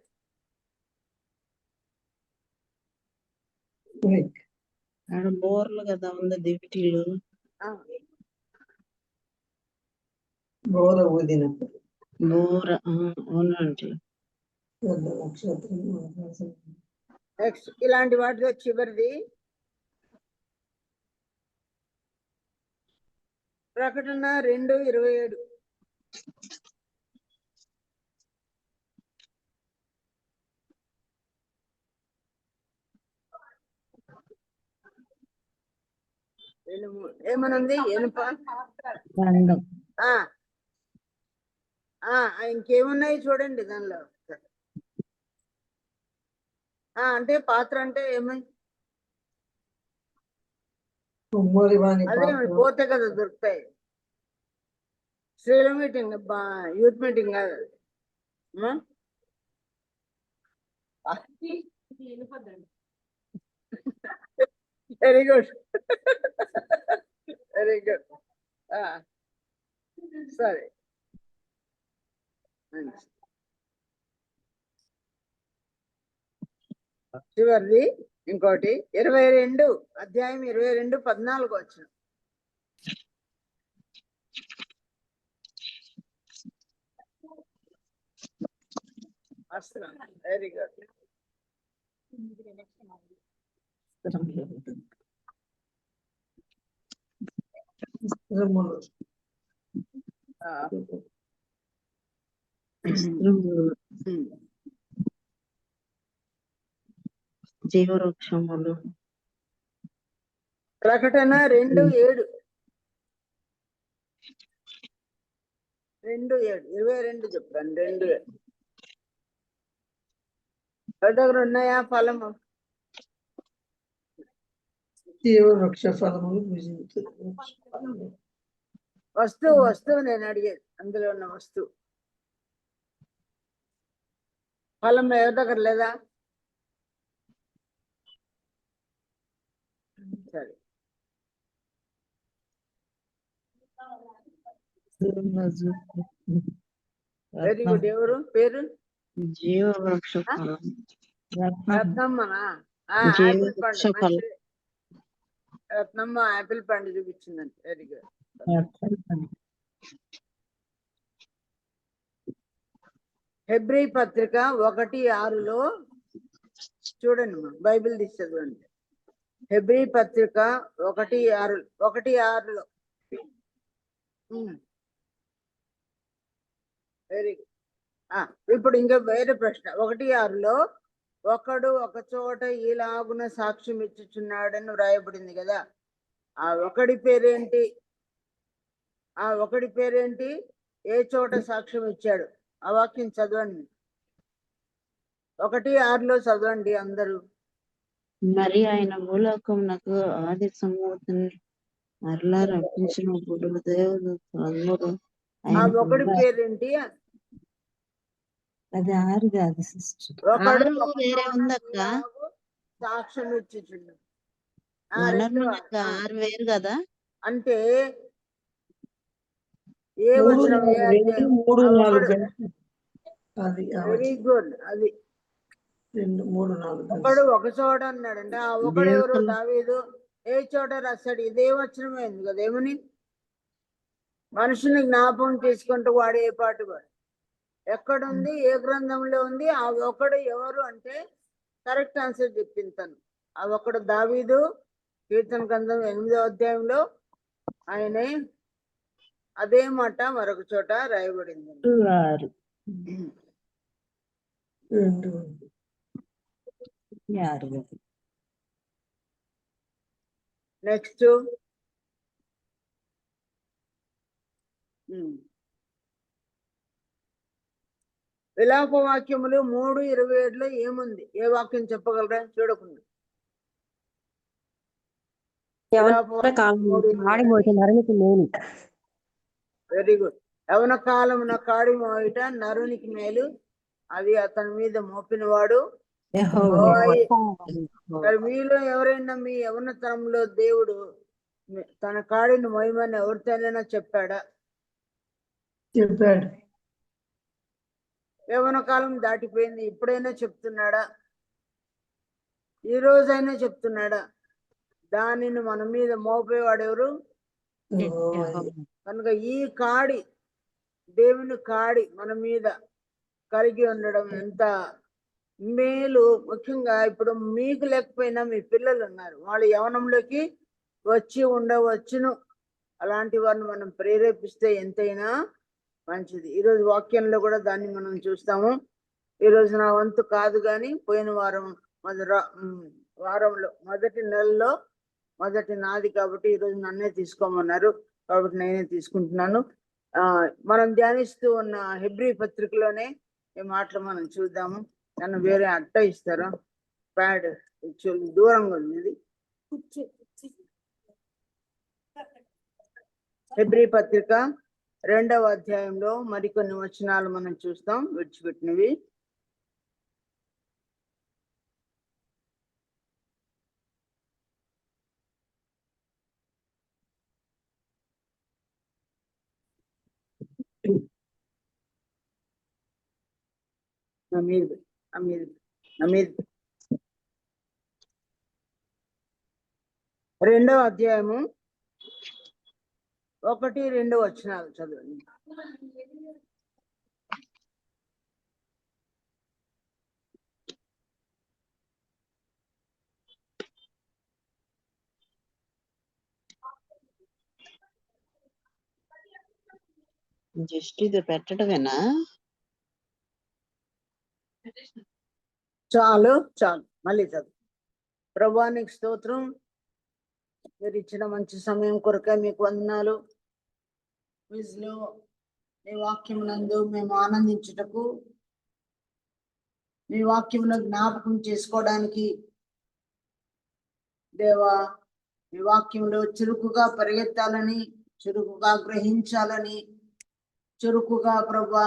ఆడ బోర్లు కదా ఉంది దివిటీలు. ఆ, బోధ ఊదినప్పుడు బోర అవునండి. నక్షత్రం నెక్స్ట్ ఇలాంటి వాటిలో చివరిది ప్రకటన 2:27. ఏమనుంది? ఎనుప ఖండం ఆ ఇంకేమున్నాయి చూడండి దానిలో. అంటే పాత్ర అంటే ఏమై కుమ్మరి వాణి అదే పాత్ర పోతే కదా దొరుకుతాయి. స్త్రీల మీటింగ్, యూత్ మీటింగ్ కాదు అది. Very good, very good. సరే, చివరిది ఇంకోటి 22 అధ్యాయం 22:14 వచ్చిన. Very good. వస్త్రములు జీవవృక్షములు. ప్రకటన 2:7. 2:7 22 చెప్పాను. 2:7 దగ్గర ఉన్నాయా ఫలము? జీవవృక్ష ఫలములు భుజించు. వస్తువు నేను అడిగేది, అందులో ఉన్న వస్తువు. ఫలం ఎవరి దగ్గర లేదా? సరే, వెరీ గుడ్. ఎవరు పేరు? జీవవృక్ష ఫలం. రత్నమ్మనా? యాపిల్ జీవవృక్ష పండు. ఫలం. రత్నమ్మ యాపిల్ పండు చూపించిందండి. Very good. హెబ్రీ పత్రిక 1:6లో చూడండి, బైబిల్ తీసి చదవండి. హెబ్రీ పత్రిక 1:6లో. Very good. ఇప్పుడు ఇంకా వేరే ప్రశ్న. 1:6లో ఒకడు ఒక చోట ఈలాగున సాక్ష్యం ఇచ్చుచున్నాడని వ్రాయబడింది కదా. ఆ ఒకడి పేరేంటి? ఏ చోట సాక్ష్యం ఇచ్చాడు? ఆ వాక్యం చదవండి. 1:6లో చదవండి అందరూ. మరి ఆయన భూలోకమునకు ఆది సంభూతిని మరలా రప్పించినప్పుడు దేవుడు అందరూ ఆ ఒకడి పేరేంటి? అది 6 కాదు సిస్టర్. ఒకడు ఆరు వేరే ఉందక్క. సాక్ష్యం ఇచ్చుచున్నాడు. మనోన్నక్క 6 వేరు కదా. అంటే ఏ వచనం? ఏ అధ్యాయం? 3, 4 అది వెరీ గుడ్. అది 2, 3, 4 ఒకడు ఒక చోట అన్నాడంటే ఆ ఒకడు ఎవరు? దేవతలు. దావీదు. ఏ చోట రాస్తాడు? ఇదే వచనమైంది కదా. ఏమని? మనుషుని జ్ఞాపకం చేసుకుంటూ వాడు ఏ పాటు వాడు ఎక్కడుంది, ఏ గ్రంథంలో ఉంది? ఆ ఒకడు ఎవరు అంటే కరెక్ట్ ఆన్సర్ చెప్పింది తను. ఆ ఒకడు దావీదు. కీర్తన గ్రంథం 8వ అధ్యాయంలో ఆయనే అదే మాట మరొక చోట రాయబడింది. 6, 2, 6. నెక్స్ట్ విలాప వాక్యములు 3:27లో ఏముంది? ఏ వాక్యం చెప్పగలరా? చూడకుండా. Very good. యవన కాలమున కాడి మోయుట నరునికి మేలు, అది అతని మీద మోపినవాడు యెహోవా. యెహోవాయే. మరి మీలో ఎవరైనా మీ యవనతనంలో దేవుడు తన కాడిని మోయమని ఎవరితోనైనా చెప్పాడా? చెప్పాడు. యవన కాలం దాటిపోయింది, ఇప్పుడైనా చెప్తున్నాడా? ఈ రోజైనా చెప్తున్నాడా? దానిని మన మీద మోపేవాడు ఎవరు? యెహోవాయే. కనుక ఈ కాడి, దేవుని కాడి మన మీద కలిగి ఉండడం ఎంత మేలు. ముఖ్యంగా ఇప్పుడు మీకు లేకపోయినా మీ పిల్లలు ఉన్నారు, వాళ్ళు యవనంలోకి వచ్చి ఉండవచ్చును. అలాంటి వారిని మనం ప్రేరేపిస్తే ఎంతైనా మంచిది. ఈరోజు వాక్యంలో కూడా దాన్ని మనం చూస్తాము. ఈరోజు నా వంతు కాదు, కానీ పోయిన వారంలో మొదటి నెలలో మొదటి నాది కాబట్టి ఈరోజు నన్నే తీసుకోమన్నారు, కాబట్టి నేనే తీసుకుంటున్నాను. మనం ధ్యానిస్తూ ఉన్న హెబ్రీ పత్రికలోనే ఈ మాటలు మనం చూద్దాము. నన్ను వేరే అట్ట ఇస్తారా? ప్యాడ్ దూరంగా ఉంది ఇది. హెబ్రీ పత్రిక 2వ అధ్యాయంలో మరికొన్ని వచనాలు మనం చూస్తాం, విడిచిపెట్టినవి. అమీర్ 2వ అధ్యాయము 1-2 వచనాలు చదవండి. జస్ట్ ఇది పెట్టడమేనా? చాలు మళ్ళీ చదువు. ప్రభువానికి స్తోత్రం. మీరు ఇచ్చిన మంచి సమయం కొరకే మీకు వందనాలు. క్విజ్లో మీ వాక్యం నందు మేము ఆనందించుటకు, మీ వాక్యమును జ్ఞాపకం చేసుకోవడానికి దేవా, మీ వాక్యంలో చురుకుగా పరిగెత్తాలని, చురుకుగా గ్రహించాలని, చురుకుగా ప్రభా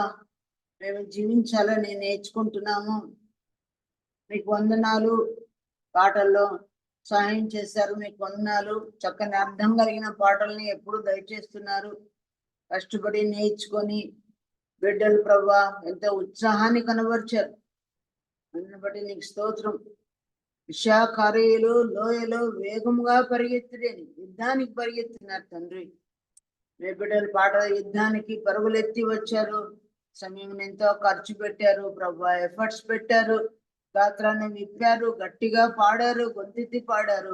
మేము జీవించాలని నేర్చుకుంటున్నాము. మీకు వందనాలు. పాటల్లో సహాయం చేశారు, మీకు వందనాలు. చక్కని అర్థం కలిగిన పాటల్ని ఎప్పుడు దయచేస్తున్నారు. కష్టపడి నేర్చుకొని బిడ్డలు ప్రభా ఎంతో ఉత్సాహాన్ని కనబరిచారు. అందుని బట్టి నీకు స్తోత్రం. విశాఖారీయులు లోయలో వేగముగా పరిగెత్తుడని యుద్ధానికి పరిగెత్తినారు తండ్రి. మీ బిడ్డలు పాట యుద్ధానికి పరుగులెత్తి వచ్చారు. సమయం ఎంతో ఖర్చు పెట్టారు ప్రభా, ఎఫర్ట్స్ పెట్టారు, గాత్రాన్ని విప్పారు, గట్టిగా పాడారు, గొంతెత్తి పాడారు.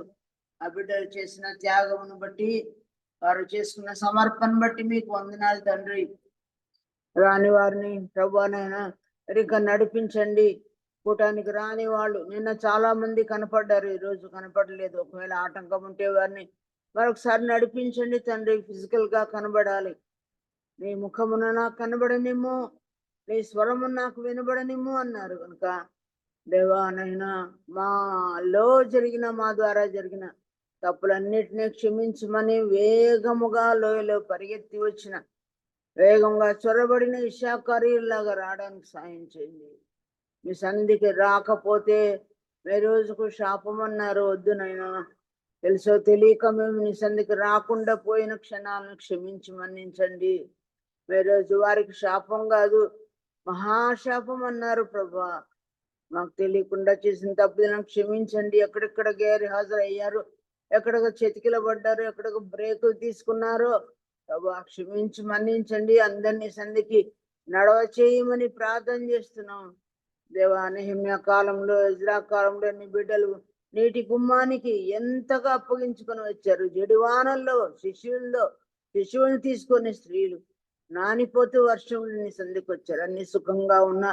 ఆ బిడ్డలు చేసిన త్యాగమును బట్టి, వారు చేసుకున్న సమర్పణ బట్టి మీకు వందనాలు తండ్రి. రాని వారిని ప్రభువానైనా సరిగ్గా నడిపించండి. కూటానికి రాని వాళ్ళు నిన్న చాలా మంది కనపడ్డారు, ఈరోజు కనపడలేదు. ఒకవేళ ఆటంకం ఉంటే వారిని మరొకసారి నడిపించండి తండ్రి. ఫిజికల్ గా కనబడాలి. నీ ముఖమున నాకు కనబడనిమ్ము, నీ స్వరము నాకు వినబడనిమ్ము అన్నారు. కనుక దేవానైనా మాలో జరిగిన, మా ద్వారా జరిగిన తప్పులన్నిటినీ క్షమించమని వేగముగా లోయలో పరిగెత్తి వచ్చిన, వేగంగా చొరబడిన ఇషాకారీలాగా రావడానికి సాయం చేయండి. మీ సన్నిధికి రాకపోతే ఏ రోజుకు శాపం అన్నారు. వద్దు నైనా, తెలుసో తెలియక మేము నీ సన్నిధికి రాకుండా పోయిన క్షణాలను క్షమించి మన్నించండి. ఏ రోజు వారికి శాపం కాదు, మహాశాపం అన్నారు ప్రభా. మాకు తెలియకుండా చేసిన తప్పులను క్షమించండి. ఎక్కడెక్కడ గైరు హాజరయ్యారు, ఎక్కడికి చెతికిల పడ్డారు, ఎక్కడికి బ్రేకులు తీసుకున్నారో ప్రభా క్షమించి మన్నించండి. అందరినీ సంధికి నడవ చేయమని ప్రార్థన చేస్తున్నాం దేవా. నెహెమ్యా కాలంలో, ఎజ్రా కాలంలో నీ బిడ్డలు నీటి గుమ్మానికి ఎంతగా అప్పగించుకొని వచ్చారు. జడివానల్లో శిశువులను తీసుకొని స్త్రీలు నానిపోతూ వర్షంలో నీ సంధికి వచ్చారు. అన్ని సుఖంగా ఉన్నా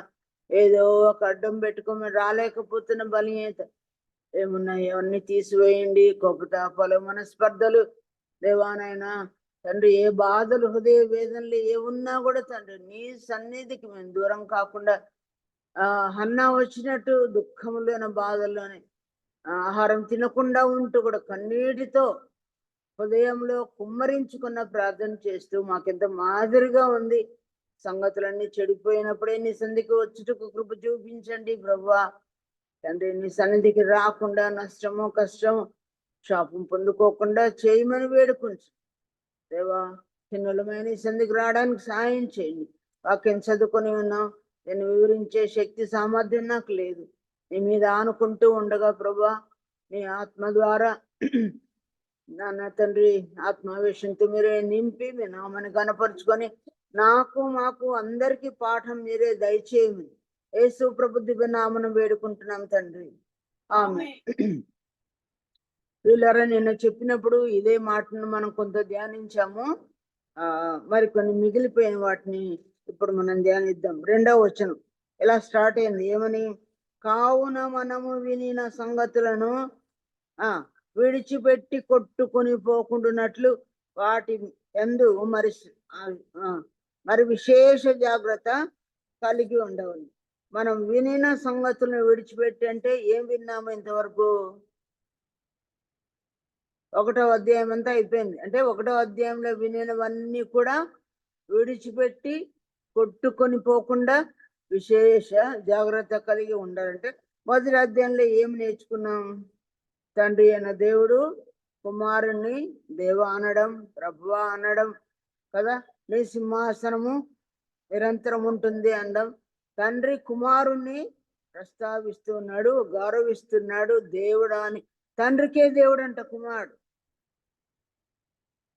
ఏదో ఒక అడ్డం పెట్టుకొని రాలేకపోతున్న బలీయత ఏమున్నాయి అవన్నీ తీసివేయండి. కోపతాపాలు, మనస్పర్ధలు దేవానైనా తండ్రి, ఏ బాధలు, హృదయ వేదనలు ఏ ఉన్నా కూడా తండ్రి నీ సన్నిధికి మేము దూరం కాకుండా, హన్నా వచ్చినట్టు దుఃఖంలోని బాధల్లోనే ఆహారం తినకుండా ఉంటూ కూడా కన్నీటితో హృదయంలో కుమ్మరించుకున్న ప్రార్థన చేస్తూ మాకెంత మాదిరిగా ఉంది. సంగతులన్నీ చెడిపోయినప్పుడే నీ సన్నిధికి వచ్చుటకు కృప చూపించండి ప్రభువా. తండ్రి నీ సన్నిధికి రాకుండా నష్టము కష్టము శాపం పొందుకోకుండా చేయమని వేడుకుంటు దేవా. చిన్నలమైన నీ సన్నిధికి రావడానికి సహాయం చేయండి. వాక్యం చదువుకొని ఉన్నాం, నేను వివరించే శక్తి సామర్థ్యం నాకు లేదు. నీ మీద ఆనుకుంటూ ఉండగా ప్రభువా, నీ ఆత్మ ద్వారా నాన్న తండ్రి ఆత్మావేశంతో మీరే నింపి మీ నామని కనపరుచుకొని నాకు మాకు అందరికీ పాఠం మీరే దయచేయమని యేసు ప్రభు దివ్య నామను వేడుకుంటున్నాం తండ్రి. ఆమె వీళ్ళరా నిన్న చెప్పినప్పుడు ఇదే మాటను మనం కొంత ధ్యానించాము. మరి కొన్ని మిగిలిపోయిన వాటిని ఇప్పుడు మనం ధ్యానిద్దాం. 2వ వచనం ఇలా స్టార్ట్ అయింది, ఏమని? కావున మనము వినిన సంగతులను విడిచిపెట్టి కొట్టుకొని పోకుండానట్లు వాటి యందు మరి విశేష జాగ్రత్త కలిగి ఉండవాలి. మనం వినిన సంగతులను విడిచిపెట్టి అంటే ఏం విన్నాము ఇంతవరకు? 1వ అధ్యాయం అంతా అయిపోయింది. అంటే 1వ అధ్యాయంలో వినినవన్నీ కూడా విడిచిపెట్టి కొట్టుకొని పోకుండా విశేష జాగ్రత్త కలిగి ఉండాలంటే మొదటి అధ్యాయంలో ఏం నేర్చుకున్నాం? తండ్రి అయిన దేవుడు కుమారుణ్ణి దేవ అనడం, ప్రభువా అనడం కదా. నీ సింహాసనము నిరంతరం ఉంటుంది అనడం. తండ్రి కుమారుణ్ణి ప్రస్తావిస్తున్నాడు, గౌరవిస్తున్నాడు. దేవుడా అని, తండ్రికే దేవుడు అంట కుమారుడు.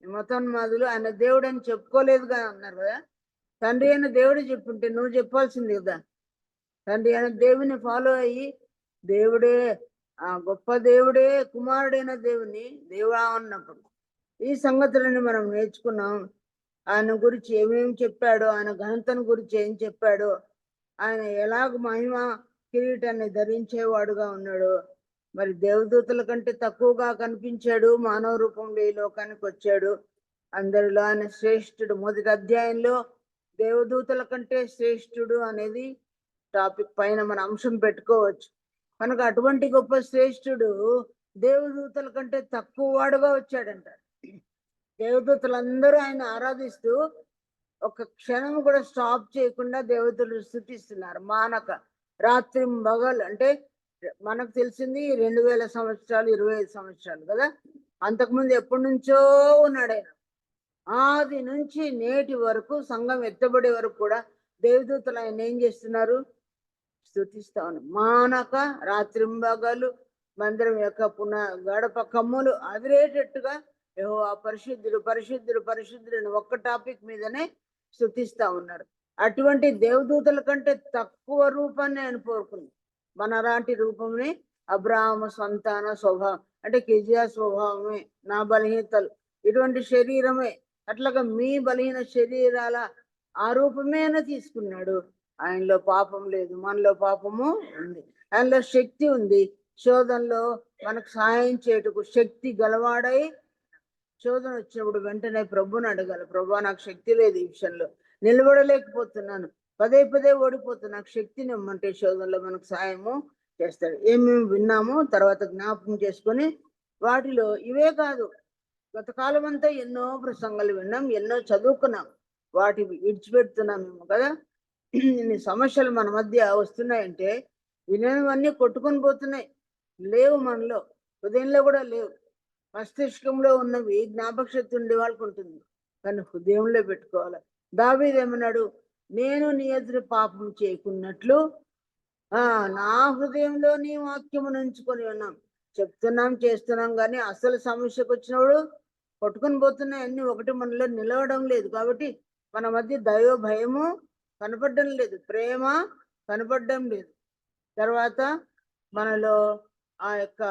మతోన్మాదులు ఆయన దేవుడు అని చెప్పుకోలేదుగా అన్నారు కదా. తండ్రి అయిన దేవుడు చెప్పుంటే నువ్వు చెప్పాల్సింది కదా. తండ్రి అయిన దేవుని ఫాలో అయ్యి దేవుడే గొప్ప దేవుడే కుమారుడైన దేవుని దేవుడా అన్నప్పుడు ఈ సంగతులని మనం నేర్చుకున్నాం. ఆయన గురించి ఏమేమి చెప్పాడో, ఆయన ఘనతను గురించి ఏం చెప్పాడో, ఆయన ఎలాగ మహిమ కిరీటాన్ని ధరించేవాడుగా ఉన్నాడు. మరి దేవదూతల కంటే తక్కువగా కనిపించాడు, మానవ రూపంలో ఈ లోకానికి వచ్చాడు. అందరిలో ఆయన శ్రేష్ఠుడు. మొదటి అధ్యాయంలో దేవదూతల కంటే శ్రేష్ఠుడు అనేది టాపిక్ పైన మన అంశం పెట్టుకోవచ్చు. కనుక అటువంటి గొప్ప శ్రేష్ఠుడు దేవదూతల కంటే తక్కువ వాడుగా వచ్చాడంట. దేవదూతలందరూ ఆయన ఆరాధిస్తూ ఒక క్షణం కూడా స్టాప్ చేయకుండా దేవదూతలు స్తుతిస్తున్నారు మానక, రాత్రి పగలు. అంటే మనకు తెలిసింది 2000 సంవత్సరాలు 25 సంవత్సరాలు కదా. అంతకుముందు ఎప్పటి నుంచో ఉన్నాడు ఆయన. ఆది నుంచి నేటి వరకు సంఘం ఎత్తబడే వరకు కూడా దేవదూతలు ఆయన ఏం చేస్తున్నారు? స్తుతిస్తా ఉన్నారు మానక, రాత్రింబగలు. మందిరం యొక్క గడప కమ్ములు అదిరేటట్టుగా యెహోవా పరిశుద్ధుడు పరిశుద్ధుడు పరిశుద్ధుడు అని ఒక్క టాపిక్ మీదనే స్తుతిస్తా ఉన్నారు. అటువంటి దేవదూతల కంటే తక్కువ రూపాన్ని ఆయన కోరుకుంది. మనలాంటి రూపంని అబ్రాహాము సంతాన స్వభావం అంటే కెజియా స్వభావమే, నా బలహీనతలు ఇటువంటి శరీరమే. అట్లాగా మీ బలహీన శరీరాల ఆ రూపమే తీసుకున్నాడు. ఆయనలో పాపం లేదు, మనలో పాపము ఉంది. ఆయనలో శక్తి ఉంది. శోధనలో మనకు సహాయం చేయుటకు శక్తి గలవాడై, శోధన వచ్చినప్పుడు వెంటనే ప్రభుని అడగాలి, ప్రభు నాకు శక్తి లేదు, ఈ విషయంలో నిలబడలేకపోతున్నాను, పదే పదే ఓడిపోతున్నా, నాకు శక్తిని ఇమ్మంటే శోధనలో మనకు సహాయము చేస్తాడు. ఏమేమి విన్నామో తర్వాత జ్ఞాపకం చేసుకొని వాటిలో ఇవే కాదు, గత కాలం అంతా ఎన్నో ప్రసంగాలు విన్నాం, ఎన్నో చదువుకున్నాం, వాటి విడిచిపెడుతున్నామేమో కదా. ఇన్ని సమస్యలు మన మధ్య వస్తున్నాయంటే వినవన్నీ కొట్టుకొని పోతున్నాయి, లేవు మనలో, హృదయంలో కూడా లేవు. మస్తిష్కంలో ఉన్నవి జ్ఞాపక శక్తి ఉండే వాళ్ళకు ఉంటుంది, కానీ హృదయంలో పెట్టుకోవాలి. దావీదు ఏమన్నాడు? నేను నీ ఎదురు పాపం చేయకున్నట్లు నా హృదయంలో నీ వాక్యమును ఉంచుకొని ఉన్నాం. చెప్తున్నాం చేస్తున్నాం కానీ అసలు సమస్యకు వచ్చినప్పుడు కొట్టుకొని పోతున్నాయి అన్ని, ఒకటి మనలో నిలవడం లేదు. కాబట్టి మన మధ్య దైవ భయము కనపడడం లేదు, ప్రేమ కనపడడం లేదు. తర్వాత మనలో ఆ యొక్క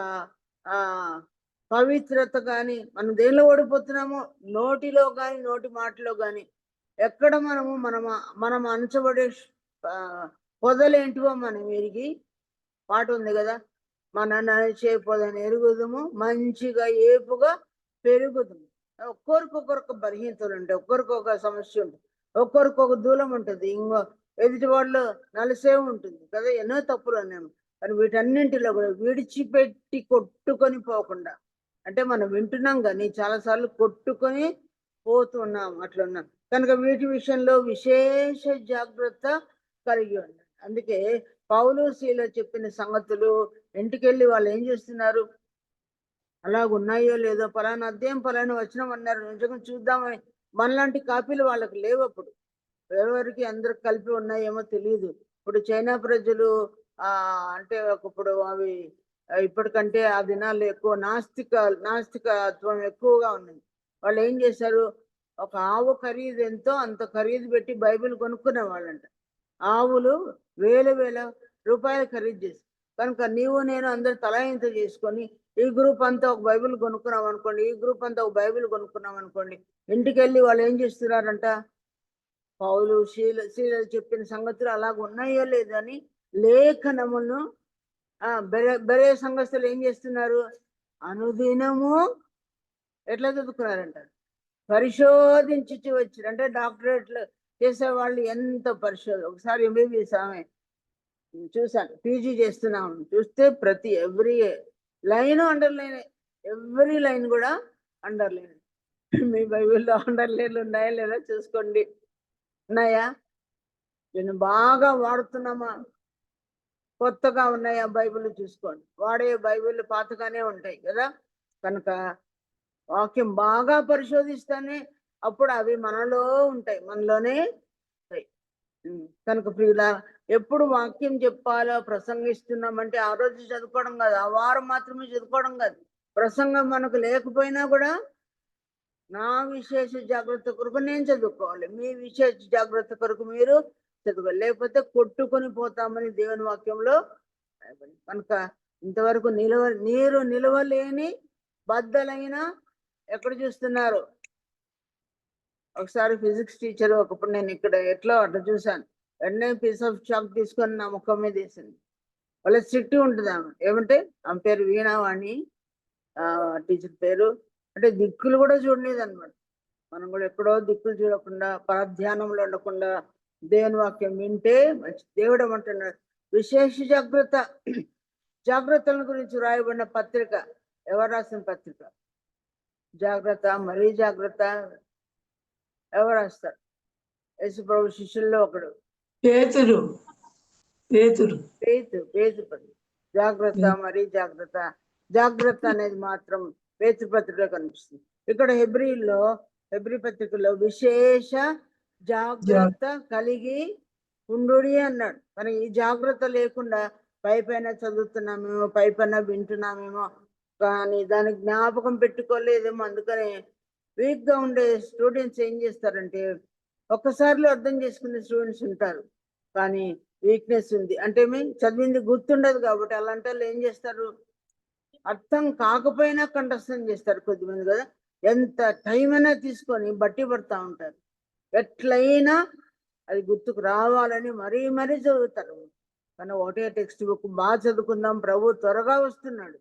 పవిత్రత కానీ, మనం దేనిలో ఓడిపోతున్నామో నోటిలో కానీ నోటి మాటలో కానీ, ఎక్కడ మనం అంచబడే పొదలేంటివో మనం ఎరిగి, పాట ఉంది కదా, మన నడిచే పొదని ఎరుగుదము, మంచిగా ఏపుగా పెరుగుదము. ఒక్కొక్కరికొకరికి బలహీనతలు ఉంటాయి, ఒక్కొక్కరికొక సమస్య ఉంటుంది, ఒక్కొక్కరికొక దూలం ఉంటుంది, ఇంకో ఎదుటి వాళ్ళు నలసే ఉంటుంది కదా, ఎన్నో తప్పులు ఉన్నాము. కానీ వీటన్నింటిలో కూడా విడిచిపెట్టి కొట్టుకొని పోకుండా, అంటే మనం వింటున్నాం కానీ చాలాసార్లు కొట్టుకొని పోతున్నాం. అట్లున్నాం. కనుక వీటి విషయంలో విశేష జాగ్రత్త కలిగి ఉండాలి. అందుకే పౌలు శీల చెప్పిన సంగతులు ఇంటికెళ్ళి వాళ్ళు ఏం చేస్తున్నారు, అలాగున్నాయో లేదో, ఫలానా అధ్యాయం ఫలానా వచనం అన్నారు, నిజంగా చూద్దామని మనలాంటి కాపీలు వాళ్ళకి లేవు. అప్పుడు ఎవరికి అందరికి కలిపి ఉన్నాయేమో తెలియదు. ఇప్పుడు చైనా ప్రజలు అంటే ఇప్పుడు అవి ఇప్పటికంటే ఆ దినాల్లో ఎక్కువ నాస్తికత్వం ఎక్కువగా ఉన్నది. వాళ్ళు ఏం చేశారు, ఒక ఆవు ఖరీదు ఎంతో అంత ఖరీదు పెట్టి బైబిల్ కొనుక్కునే వాళ్ళంట. ఆవులు వేల రూపాయలు ఖరీదు చేసి, కనుక నీవు నేను అందరు తలా ఇంత చేసుకొని ఈ గ్రూప్ అంతా ఒక బైబిల్ కొనుక్కున్నాం అనుకోండి, ఈ గ్రూప్ అంతా ఒక బైబిల్ కొనుక్కున్నాం అనుకోండి, ఇంటికి వెళ్ళి వాళ్ళు ఏం చేస్తున్నారంట, పౌలు శీలలు చెప్పిన సంగతులు అలాగ ఉన్నాయో లేదని లేఖనములను బెరే సంఘస్థులు ఏం చేస్తున్నారు, అనుదినము ఎట్లా చదువుకున్నారంట, పరిశోధించి వచ్చారు. అంటే డాక్టరేట్లు చేసేవాళ్ళు ఎంత పరిశోధన. ఒకసారి ఎంబీబీఎస్ ఆమె చూసాను, పీజీ చేస్తున్నాం, చూస్తే ప్రతి every line underline, every line కూడా అండర్లైన్. మీ బైబిల్లో అండర్లైన్లు ఉన్నాయా లేదా చూసుకోండి. ఉన్నాయా? నేను బాగా వాడుతున్నామా, కొత్తగా ఉన్నాయా బైబిల్ చూసుకోండి. వాడే బైబిల్ పాతగానే ఉంటాయి కదా. కనుక వాక్యం బాగా పరిశోధిస్తానే అప్పుడు అవి మనలో ఉంటాయి, మనలోనే ఉంటాయి. కనుక ప్రియుల, ఎప్పుడు వాక్యం చెప్పాలో ప్రసంగిస్తున్నామంటే ఆ రోజు చదువుకోవడం కాదు, ఆ వారం మాత్రమే చదువుకోవడం కాదు. ప్రసంగం మనకు లేకపోయినా కూడా నా విశేష జాగ్రత్త కొరకు నేను చదువుకోవాలి, మీ విశేష జాగ్రత్త కొరకు మీరు చదువుకోవాలి, లేకపోతే కొట్టుకొని పోతామని దేవుని వాక్యంలో. కనుక ఇంతవరకు నీరు నిలవలేని బద్దలైన ఎక్కడ చూస్తున్నారు. ఒకసారి ఫిజిక్స్ టీచర్ ఒకప్పుడు నేను ఇక్కడ ఎట్లా అట్లా చూశాను, వెంటనే పీస్ ఆఫ్ చాక్ తీసుకొని నా ముఖం మీద వేసింది. వాళ్ళ స్ట్రిక్ట్ ఉంటుంది ఆమె. ఏమంటే ఆమె పేరు వీణావాణి, టీచర్ పేరు. అంటే దిక్కులు కూడా చూడలేదు అనమాట. మనం కూడా ఎక్కడో దిక్కులు చూడకుండా పరధ్యానంలో ఉండకుండా దేవుని వాక్యం వింటే మంచి. దేవుడు ఏమంటున్నాడు, విశేష జాగ్రత్తల గురించి రాయబడిన పత్రిక. ఎవరు రాసిన పత్రిక? జాగ్రత్త, మరీ జాగ్రత్త. ఎవరు రాస్తారు? యేసు ప్రభు శిష్యుల్లో ఒకడు పేతురు. జాగ్రత్త, మరీ జాగ్రత్త. జాగ్రత్త అనేది మాత్రం పేతురు పత్రికలో కనిపిస్తుంది. ఇక్కడ హెబ్రీ పత్రికలో విశేష జాగ్రత్త కలిగి ఉండుడి అన్నాడు. కానీ ఈ జాగ్రత్త లేకుండా పైపైన చదువుతున్నామేమో, పైపైన వింటున్నామేమో, కానీ దానికి జ్ఞాపకం పెట్టుకోలేదేమో. అందుకనే వీక్ గా ఉండే స్టూడెంట్స్ ఏం చేస్తారంటే, ఒక్కసారిలో అర్థం చేసుకునే స్టూడెంట్స్ ఉంటారు, కానీ వీక్నెస్ ఉంది అంటే చదివింది గుర్తుండదు కాబట్టి అలాంటి వాళ్ళు ఏం చేస్తారు, అర్థం కాకపోయినా కంఠస్థం చేస్తారు కొద్దిమంది కదా. ఎంత టైం అయినా తీసుకొని బట్టి పడతా ఉంటారు, ఎట్లయినా అది గుర్తుకు రావాలని మరీ చదువుతారు. కానీ ఒకటే టెక్స్ట్ బుక్ బాగా చదువుకుందాం, ప్రభు త్వరగా వస్తున్నాడు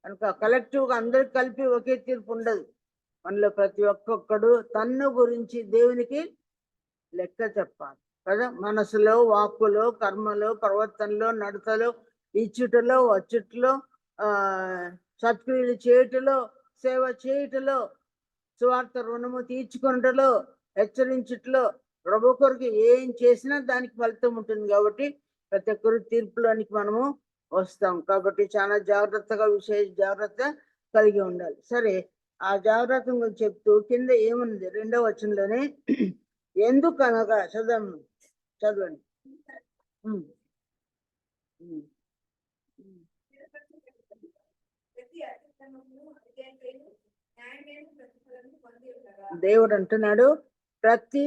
కనుక కలెక్టివ్గా అందరికి కలిపి ఒకే తీర్పు ఉండదు. మనలో ప్రతి ఒక్కొక్కడు తన్ను గురించి దేవునికి లెక్క చెప్పాలి కదా. మనసులో, వాక్కులో, కర్మలో, ప్రవర్తనలో, నడతలో, ఇచ్చుటలో, వచ్చుటలో, సత్క్రియలు చేయుటలో, సేవ చేయుటలో, స్వార్థ రుణము తీర్చుకొనుటలో, హెచ్చరించుటలో, ప్రభు కొరకు ఏం చేసినా దానికి ఫలితం ఉంటుంది. కాబట్టి ప్రతి ఒక్కరు తీర్పులోనికి మనము వస్తాం. కాబట్టి చాలా జాగ్రత్తగా, విశేష జాగ్రత్త కలిగి ఉండాలి. సరే, ఆ జాగ్రత్త గురించి చెప్తూ కింద ఏముంది 2వ వచనంలోనే, ఎందుకనగా చదవండి. దేవుడు అంటున్నాడు, ప్రతి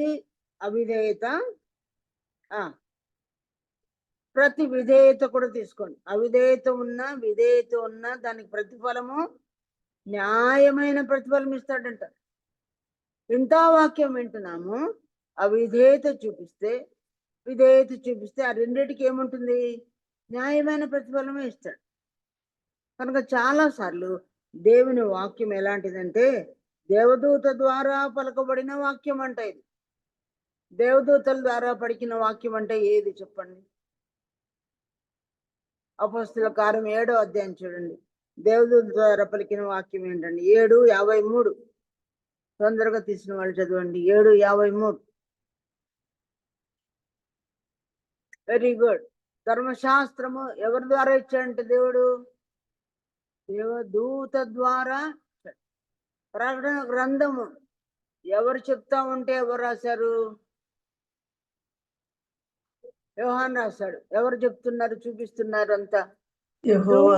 అవిధేయత ప్రతి విధేయత కూడా తీసుకోండి. అవిధేయత ఉన్నా, విధేయత ఉన్నా దానికి ప్రతిఫలము, న్యాయమైన ప్రతిఫలం ఇస్తాడంట. ఇంత వాక్యం వింటున్నాము, అవిధేయత చూపిస్తే, విధేయత చూపిస్తే ఆ రెండిటికి ఏముంటుంది, న్యాయమైన ప్రతిఫలమే ఇస్తాడు. కనుక చాలాసార్లు దేవుని వాక్యం ఎలాంటిదంటే దేవదూత ద్వారా పలకబడిన వాక్యం అంట. ఇది దేవదూతల ద్వారా పలికిన వాక్యం అంటే ఏది చెప్పండి? అపోస్తలుల కార్యం 7వ అధ్యాయం చూడండి. దేవదూత ద్వారా పలికిన వాక్యం ఏంటండి? 7:53. తొందరగా తీసిన వాళ్ళు చదవండి. 7:53. Very good. ధర్మశాస్త్రము ఎవరి ద్వారా ఇచ్చాడంటే దేవుడు దేవదూత ద్వారా. ప్రకటన గ్రంథము ఎవరు చెప్తా ఉంటే ఎవరు రాశారు? యోహాన్ రాశాడు. ఎవరు చెప్తున్నారు, చూపిస్తున్నారు అంతా? యెహోవా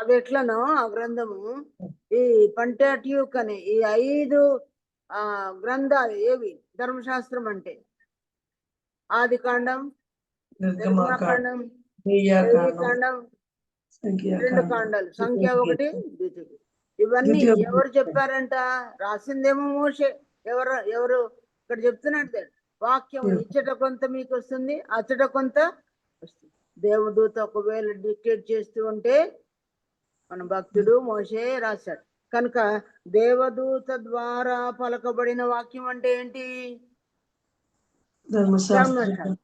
అది ఎట్లనో ఆ గ్రంథము ఈ పంటాట్యూక్ అని ఈ 5 గ్రంథాలు ఏవి ధర్మశాస్త్రం అంటే? ఆది కాండం, నిర్గమకాండం, లేవికాండం, 2 కాండాలు, సంఖ్య 1, ద్వితీయ. ఇవన్నీ ఎవరు చెప్పారంట? రాసిందేమో మోషే. ఎవరు ఇక్కడ చెప్తున్నాడు వాక్యం ఇచ్చట కొంత మీకు వస్తుంది, అచ్చట కొంత వస్తుంది. దేవదూత ఒకవేళ డిక్టేట్ చేస్తూ ఉంటే మన భక్తుడు మోషే రాశాడు. కనుక దేవదూత ద్వారా పలకబడిన వాక్యం అంటే ఏంటి? ధర్మశాస్త్రం.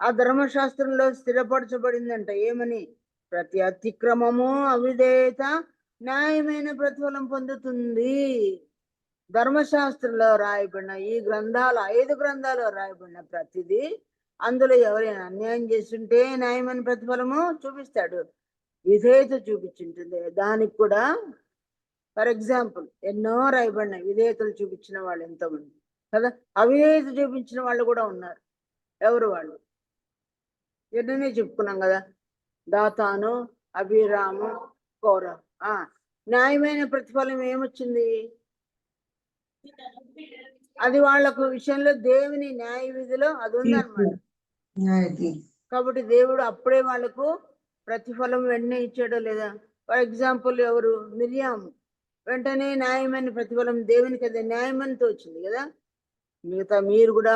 ఆ ధర్మశాస్త్రంలో స్థిరపరచబడిందంట ఏమని? ప్రతి అతిక్రమము అవిధేయత న్యాయమైన ప్రతిఫలం పొందుతుంది. ధర్మశాస్త్రంలో రాయబడిన ఈ గ్రంథాలు 5 గ్రంథాలు రాయబడిన ప్రతిదీ అందులో ఎవరైనా అన్యాయం చేస్తుంటే న్యాయమైన ప్రతిఫలము చూపిస్తాడు. విధేయత చూపించుంటుంది దానికి కూడా. ఫర్ ఎగ్జాంపుల్ ఎన్నో రాయబడిన విధేయతలు చూపించిన వాళ్ళు ఎంతోమంది కదా. అవిధేయత చూపించిన వాళ్ళు కూడా ఉన్నారు. ఎవరు వాళ్ళు? ఎన్ననే చెప్పుకున్నాం కదా. దాతాను, అభిరాము, కోరా. న్యాయమైన ప్రతిఫలం ఏమొచ్చింది? అది వాళ్ళకు విషయంలో దేవుని న్యాయ విధిలో అది ఉందన్నమాట. కాబట్టి దేవుడు అప్పుడే వాళ్ళకు ప్రతిఫలం వెంటనే ఇచ్చాడో లేదా? ఫర్ ఎగ్జాంపుల్ ఎవరు? మిరియాం. వెంటనే న్యాయమైన ప్రతిఫలం దేవునికి అది న్యాయమనితో వచ్చింది కదా. మిగతా మీరు కూడా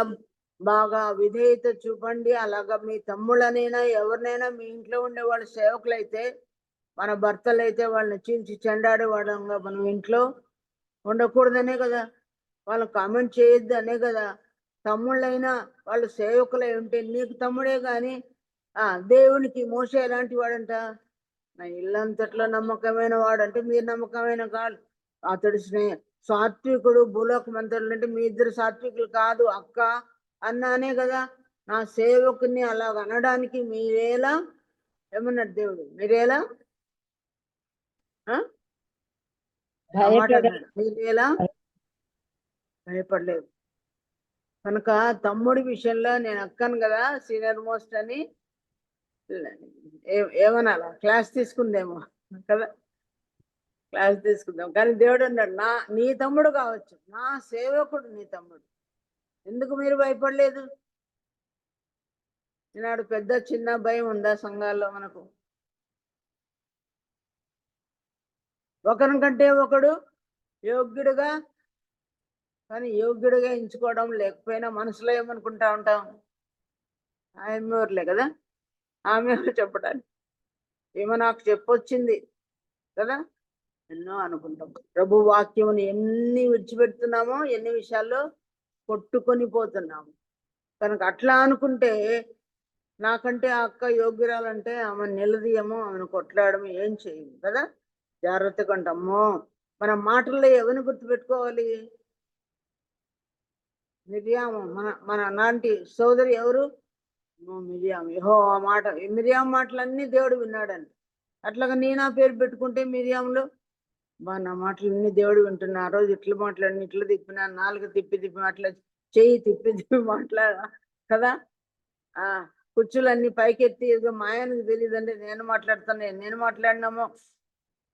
బాగా విధేయత చూపండి. అలాగా మీ తమ్ముళ్ళనైనా ఎవరినైనా మీ ఇంట్లో ఉండే వాళ్ళ సేవకులైతే, మన భర్తలు అయితే వాళ్ళని చీల్చి చెండాడే వాళ్ళంగా మనం ఇంట్లో ఉండకూడదనే కదా. వాళ్ళు కామెంట్ చేయొద్దు అనే కదా. తమ్ముళ్ళైనా వాళ్ళు సేవకులై ఉంటే నీకు తమ్ముడే కానీ దేవునికి మోసే ఎలాంటి వాడంట? నా ఇల్లంతట్లో నమ్మకమైన వాడు అంటే మీరు నమ్మకమైన కాదు. అతడు సాత్వికుడు భూలోక మంత్రులు అంటే మీ ఇద్దరు సాత్వికులు కాదు అక్క అన్నానే కదా. నా సేవకుని అలాగ అనడానికి మీరేలా ఏమన్నాడు దేవుడు? మీరేలా మీరేలా భయపడలేదు. కనుక తమ్ముడి విషయంలో నేను అక్కను కదా, సీనియర్ మోస్ట్ అని ఏమనాలా? క్లాస్ తీసుకుందేమో కదా, క్లాస్ తీసుకుందాం. కానీ దేవుడు అన్నాడు నీ తమ్ముడు కావచ్చు, నా సేవకుడు నీ తమ్ముడు, ఎందుకు మీరు భయపడలేదు? ఈనాడు పెద్ద చిన్న భయం ఉందా సంఘాల్లో? మనకు ఒకరికంటే ఒకడు యోగ్యుడుగా, కానీ యోగ్యుడిగా ఎంచుకోవడం లేకపోయినా మనసులో ఏమనుకుంటా ఉంటాం? ఆమె ఎవరులే కదా, ఆమె ఎవరు చెప్పడానికి, ఏమో నాకు చెప్పొచ్చింది కదా, ఎన్నో అనుకుంటాం. ప్రభు వాక్యముని ఎన్ని విడిచిపెడుతున్నామో, ఎన్ని విషయాల్లో కొట్టుకొని పోతున్నాము. కనుక అట్లా అనుకుంటే నాకంటే ఆ అక్క యోగ్యురాలంటే ఆమె నిలదీయము, ఆమెను కొట్లాడము, ఏం చేయము కదా. జాగ్రత్తగా ఉంటాము. మన మాటల్లో ఎవరిని గుర్తుపెట్టుకోవాలి? మిరియాము. మన నాంటి సోదరి ఎవరు? మిరియాం. యెహోవా మాట, మిరియాం మాటలన్నీ దేవుడు విన్నాడంట. అట్లాగా నా పేరు పెట్టుకుంటే మిరియాంలో నా మాటలన్నీ దేవుడు వింటున్నా. ఆ రోజు ఇట్లా మాట్లాడిన, ఇట్లా తిప్పినా, నాలుగు తిప్పి మాట్లాడి, చెయ్యి తిప్పి మాట్లాడా కదా. కుర్చీలన్నీ పైకెత్తి ఏదో మాయానికి తెలియదంటే నేను మాట్లాడుతాను, నేను మాట్లాడినామో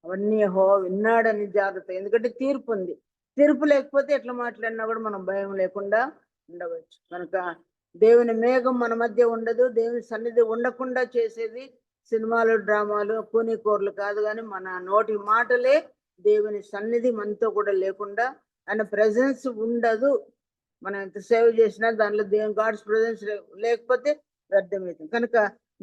అవన్నీ విన్నాడని జాగ్రత్త. ఎందుకంటే తీర్పు ఉంది. తీర్పు లేకపోతే ఎట్లా మాట్లాడినా కూడా మనం భయం లేకుండా ఉండవచ్చు. కనుక దేవుని మేఘం మన మధ్య ఉండదు. దేవుని సన్నిధి ఉండకుండా చేసేది సినిమాలు, డ్రామాలు, కూనికోర్లు కాదు. కానీ మన నోటి మాటలే దేవుని సన్నిధి మనతో కూడా లేకుండా, ఆయన ప్రెజెన్స్ ఉండదు. మనం ఎంత సేవ చేసినా దానిలో దేవుని గాడ్స్ ప్రెజెన్స్ లేకపోతే వ్యర్థమవుతుంది. కనుక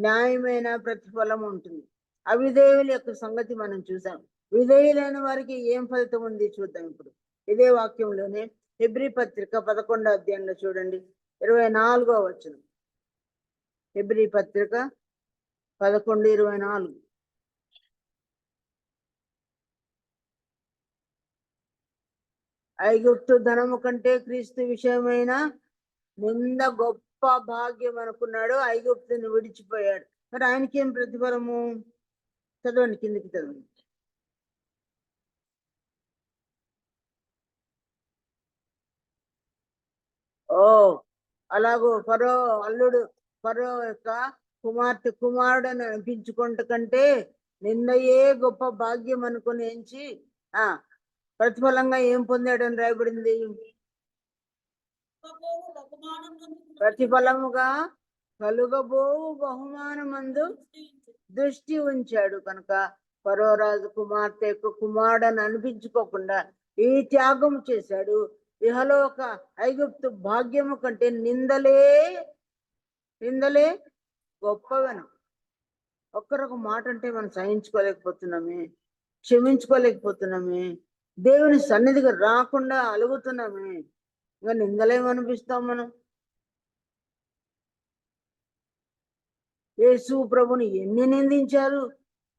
న్యాయమైన ప్రతిఫలం ఉంటుంది. అవిధేయుల యొక్క సంగతి మనం చూసాం. విధేయులైన వారికి ఏం ఫలితం ఉంది చూద్దాం ఇప్పుడు. ఇదే వాక్యంలోనే హెబ్రీ పత్రిక 11వ అధ్యాయంలో చూడండి, 24వ వచనం. హెబ్రీ పత్రిక 11:24. ఐగుప్తు ధనము కంటే క్రీస్తు విషయమైన నింద గొప్ప భాగ్యం అనుకున్నాడు, ఐగుప్తుని విడిచిపోయాడు. మరి ఆయనకి ఏం ప్రతిఫలము? చదవండి, కిందికి చదవండి. ఓ అలాగూ ఫరో అల్లుడు, ఫరో యొక్క కుమారుడని అనిపించుకుంట కంటే నిన్నయే గొప్ప భాగ్యం అనుకుని ఎంచి ప్రతిఫలంగా ఏం పొందాడని రాయబడింది? ప్రతిఫలముగా కలుగబోవు బహుమానమందు దృష్టి ఉంచాడు. కనుక ఫరో రాజు కుమార్తె యొక్క కుమారుడని అనిపించుకోకుండా ఈ త్యాగం చేశాడు. ఇహలోక ఐగుప్తు భాగ్యము కంటే నిందలే గొప్పవను. ఒక్కరొక మాట అంటే మనం సహించుకోలేకపోతున్నామే, క్షమించుకోలేకపోతున్నామే, దేవుని సన్నిధికి రాకుండా అలుగుతున్నామే. ఇంకా నిందలేమనిపిస్తాం మనం? యేసు ప్రభుని ఎన్ని నిందించారు,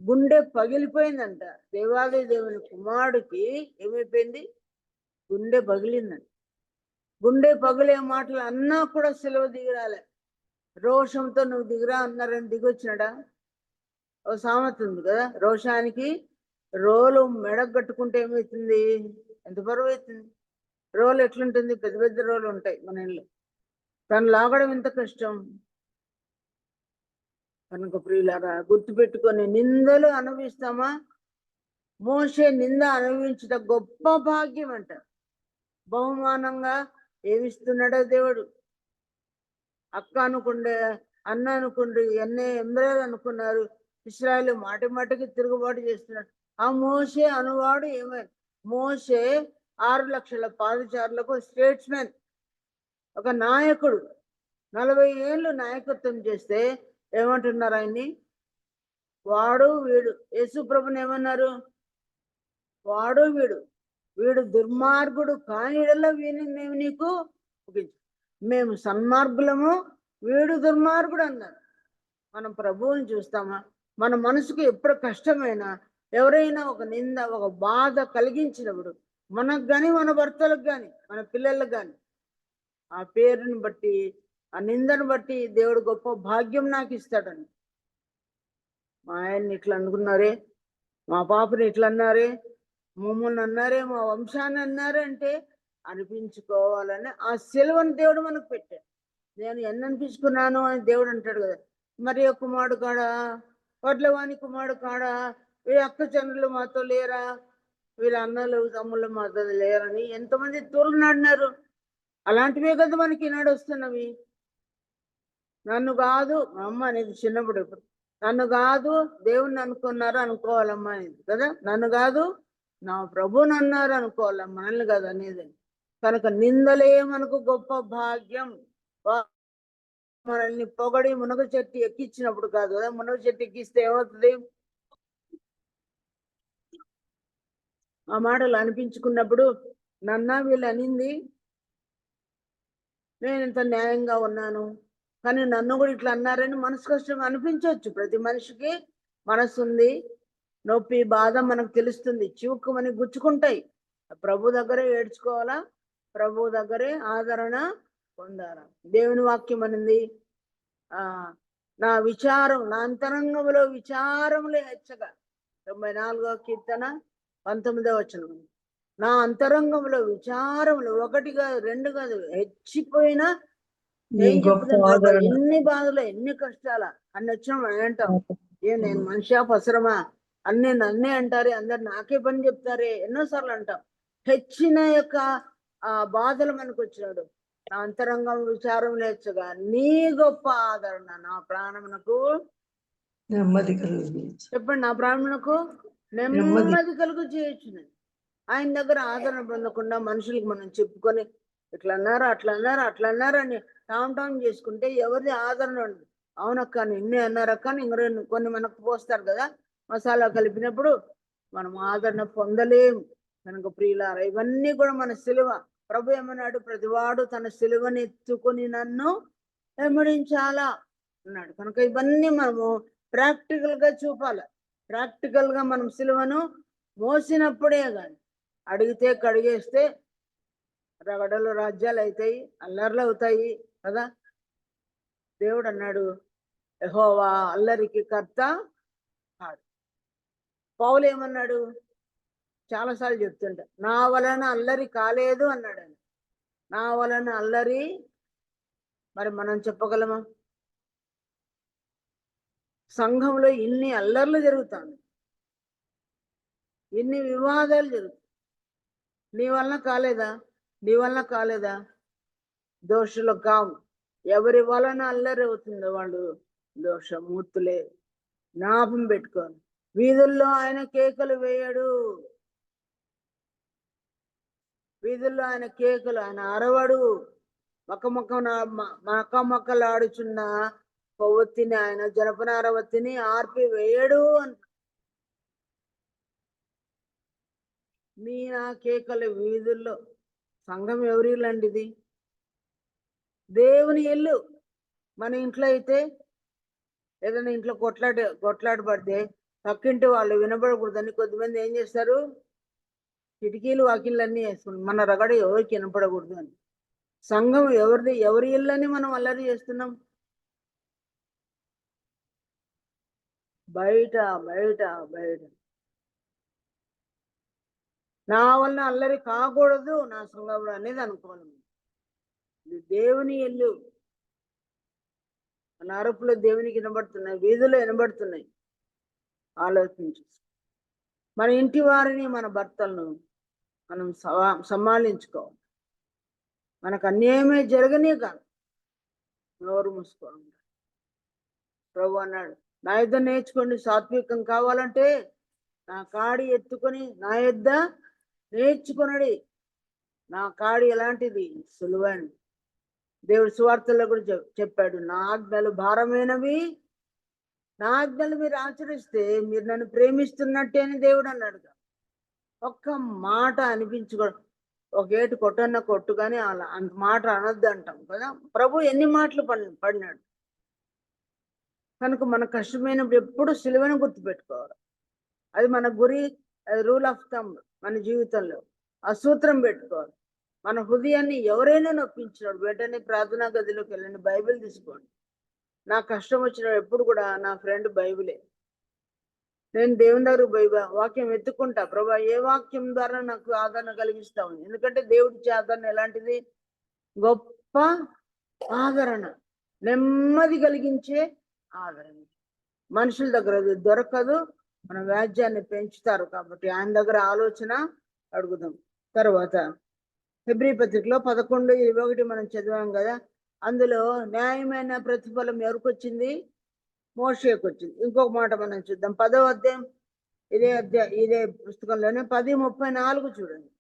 గుండె పగిలిపోయిందంట. దేవాది దేవుని కుమారుడికి ఏమైపోయింది? గుండె పగిలిందంట. గుండె పగిలే మాటలు అన్నా కూడా సిలువ దిగిరాలే. రోషంతో నువ్వు దిగిరా అన్నారని దిగొచ్చినాడా? ఓ సామెత ఉంది కదా, రోషానికి రోలు మెడగట్టుకుంటే ఏమవుతుంది? ఎంత బరువు అవుతుంది? రోలు ఎట్లుంటుంది? పెద్ద పెద్ద రోలు ఉంటాయి మన ఇళ్ళు. తను లాగడం ఎంత కష్టం. కనుక ప్రియులారా, గుర్తుపెట్టుకొని నిందలు అనుభవిస్తామా? మోషే నింద అనుభవించట గొప్ప భాగ్యం అంట. బహుమానంగా ఏమిస్తున్నాడో దేవుడు. అక్క అనుకుండే, అన్న అనుకుండే, ఎంబ్రాయిలు అనుకున్నారు. ఇశ్రాయేలు మాటి మాటికి తిరుగుబాటు చేస్తున్నాడు. ఆ మోషే అనువాడు ఏమైంది? మోషే 6 లక్షల పాదచారులకు స్టేట్స్మెన్, ఒక నాయకుడు. 40 ఏళ్ళు నాయకత్వం చేస్తే ఏమంటున్నారు ఆయన్ని? వాడు వీడు. యేసు ప్రభుని ఏమన్నారు? వాడు వీడు దుర్మార్గుడు కానిడలో వీని మేము నీకు మేము సన్మార్గులము, వీడు దుర్మార్గుడు అన్నారు. మనం ప్రభువుని చూస్తామా? మన మనసుకు ఎప్పుడు కష్టమైనా, ఎవరైనా ఒక నింద, ఒక బాధ కలిగించినప్పుడు, మనకు కానీ, మన భర్తలకు కానీ, మన పిల్లలకు కానీ, ఆ పేరుని బట్టి, ఆ నిందను బట్టి దేవుడు గొప్ప భాగ్యం నాకు ఇస్తాడని. మా ఆయన్ని ఇట్లా అనుకున్నారే, మా పాపని ఇట్లా అన్నారే, మమ్మల్ని అన్నారే, మా వంశాన్ని అన్నారే అంటే అనిపించుకోవాలని ఆ సిలువను దేవుడు మనకు పెట్టాడు. నేను ఎన్ని అనిపించుకున్నాను అని దేవుడు అంటాడు కదా. మరి కుమారుడు కాడా, వడ్లవాణి కుమారుడు కాడా, వీళ్ళ అక్క చెల్లెలు మాతో లేరా, వీళ్ళ అన్నలు తమ్ముళ్ళు మాతో లేరని ఎంతమంది తోలునాడినారు. అలాంటివే కదా మనకి ఈనాడు వస్తున్నవి. నన్ను కాదు, మా అమ్మ అనేది చిన్నప్పుడు, నన్ను కాదు దేవుణ్ణి అనుకున్నారు అనుకోవాలమ్మా అనేది కదా. నన్ను కాదు నా ప్రభుని అన్నారు అనుకోవాలి, మనల్ని కాదు అనేది. కనుక నిందలే మనకు గొప్ప భాగ్యం. మనల్ని పొగడి మునగ చెట్టు ఎక్కించినప్పుడు కాదు కదా. మునగ చెట్టు ఎక్కిస్తే ఏమవుతుంది? ఆ మాటలు అనిపించుకున్నప్పుడు, వీళ్ళు అనింది, నేను ఇంత న్యాయంగా ఉన్నాను కానీ నన్ను కూడా ఇట్లా అన్నారని మనసు కష్టం అనిపించవచ్చు. ప్రతి మనిషికి మనసు ఉంది, నొప్పి బాధ మనకు తెలుస్తుంది, చివుక్కుమని గుచ్చుకుంటాయి. ప్రభు దగ్గరే ఏడ్చుకోవాలా, ప్రభు దగ్గరే ఆదరణ పొందాలా. దేవుని వాక్యం అనింది, నా విచారం, నా అంతరంగంలో విచారములే హెచ్చగా. 94వ కీర్తన 19వ వచనం. నా అంతరంగంలో విచారములు, 1 కాదు 2 కాదు, హెచ్చిపోయినా ఏం చెప్తాను, ఎన్ని బాధలు, ఎన్ని కష్టాల అన్ని వచ్చిన అంటాం. నేను మనిషా పసరమా అన్నీ నన్నే అంటారే, అందరు నాకే పని చెప్తారే, ఎన్నోసార్లు అంటాం. హెచ్చిన యొక్క ఆ బాధలు మనకు వచ్చినాడు. నా అంతరంగం విచారం లేచగా నీ గొప్ప ఆదరణ నా ప్రాణమునకు నెమ్మది కలుగు. చెప్పండి, నా ప్రాణమునకు నెమ్మది కలుగు చేయొచ్చు. ఆయన దగ్గర ఆదరణ పొందకుండా మనుషులకు మనం చెప్పుకొని ఇట్లా అన్నారు, అట్లా అన్నారు, అట్లా అన్నారు అని టామ్ చేసుకుంటే ఎవరిది ఆదరణ ఉండదు. అవునక్క నిన్నే అన్నారక్క, కొన్ని మనకు పోస్తారు కదా మసాలా కలిపినప్పుడు, మనం ఆదరణ పొందలేము. కనుక ప్రియులారా, ఇవన్నీ కూడా మన సిలువ. ప్రభు ఏమన్నాడు? ప్రతివాడు తన సిలువని ఎత్తుకొని నన్ను వెంబడించాలా అన్నాడు. కనుక ఇవన్నీ మనము ప్రాక్టికల్ గా చూపాలి. ప్రాక్టికల్ గా మనం సిలువను మోసినప్పుడే కానీ, అడిగితే కడిగేస్తే రగడలు రాజ్యాలు అవుతాయి, అల్లర్లు అవుతాయి కదా. దేవుడు అన్నాడు, యెహోవా అల్లరికి కర్త కాడు. పౌలు ఏమన్నాడు? చాలాసార్లు చెప్తుంటా, నా వలన అల్లరి కాలేదు అన్నాడు ఆయన. నా వలన అల్లరి. మరి మనం చెప్పగలమా? సంఘంలో ఇన్ని అల్లర్లు జరుగుతాయి, ఇన్ని వివాదాలు జరుగుతాయి. నీ వలన కాలేదా? నీ వలన కాలేదా? దోషులు కావు. ఎవరి వలన అల్లరి అవుతుందో వాళ్ళు దోషమూర్తులే. జ్ఞాపం పెట్టుకోను. వీధుల్లో ఆయన కేకలు వేయడు. వీధుల్లో ఆయన కేకలు, ఆయన అరవడు. మక్కలాడుచున్న కొవ్వొత్తిని, ఆయన జనపనారవత్తిని ఆర్పి వేయడు అంట. మీ నా కేకలు వీధుల్లో. సంఘం ఎవరిల్లండి ఇది? దేవుని ఇల్లు. మన ఇంట్లో అయితే ఏదైనా ఇంట్లో కొట్లాట పడితే పక్కింటి వాళ్ళు వినపడకూడదని కొద్దిమంది ఏం చేస్తారు? కిటికీలు వాకిళ్ళు అన్నీ వేసుకుంటాం, మన రగడ ఎవరికి వినపడకూడదు అని. సంఘం ఎవరిది? ఎవరి ఇల్లని మనం అల్లరి చేస్తున్నాం? బయట బయట బయట. నా వలన అల్లరి కాకూడదు నా సంఘంలో అనేది అనుకోవాలి. ఇది దేవుని ఇల్లు. మన అరుపులు దేవునికి వినబడుతున్నాయి, వీధులు వినబడుతున్నాయి. ఆలోచించు. మన ఇంటి వారిని, మన భర్తలను మనం సమాలించుకోవాలి. మనకు అన్యాయమే జరగనే కాదు, నోరు మూసుకోవాలి. ప్రభు అన్నాడు, నా యుద్ధ నేర్చుకోండి, సాత్వికం కావాలంటే నా కాడి ఎత్తుకొని నా యుద్ధ నేర్చుకొనడి. నా కాడి ఎలాంటిది? సులువైనది. దేవుడు సువార్తల్లో కూడా చెప్పాడు, నా ఆజ్ఞలు భారమైనవి, నా ఆజ్ఞలు మీరు ఆచరిస్తే మీరు నన్ను ప్రేమిస్తున్నట్టే అని దేవుడు అన్నాడు. ఒక్క మాట అనిపించుకోవడం, ఒక ఏటు కొట్టన్న కొట్టు, కానీ అలా అంత మాట అనొద్దు అంటాం కదా. ప్రభు ఎన్ని మాటలు పడినాడు. కనుక మన కష్టమైనప్పుడు ఎప్పుడు సిలువను గుర్తుపెట్టుకోవాలి. అది మన గురి, అది రూల్ ఆఫ్ థంబ్ మన జీవితంలో. ఆ సూత్రం పెట్టుకోవాలి. మన హృదయాన్ని ఎవరైనా నొప్పించినాడు వెంటనే ప్రార్థనా గదిలోకి వెళ్ళండి, బైబిల్ తీసుకోండి. నా కష్టం వచ్చినప్పుడు ఎప్పుడు కూడా నా ఫ్రెండ్ బైబిలే. నేను దేవుని దగ్గర వాక్యం ఎత్తుకుంటా, ప్రభా ఏ వాక్యం ద్వారా నాకు ఆదరణ కలిగిస్తావు. ఎందుకంటే దేవుడిచ్చే ఆదరణ ఎలాంటిది? గొప్ప ఆదరణ, నెమ్మది కలిగించే ఆదరణ. మనుషుల దగ్గర అది దొరకదు. మన వ్యాజ్యాన్ని పెంచుతారు కాబట్టి ఆయన దగ్గర ఆలోచన అడుగుదాం. తర్వాత హెబ్రీ పత్రికలో 11:21 మనం చదివాం కదా. అందులో న్యాయమైన ప్రతిఫలం ఎవరికి వచ్చింది? మోషేకు వచ్చింది. ఇంకొక మాట మనం చూద్దాం. 10వ అధ్యాయం ఇదే పుస్తకంలోనే 10:34 చూడండి.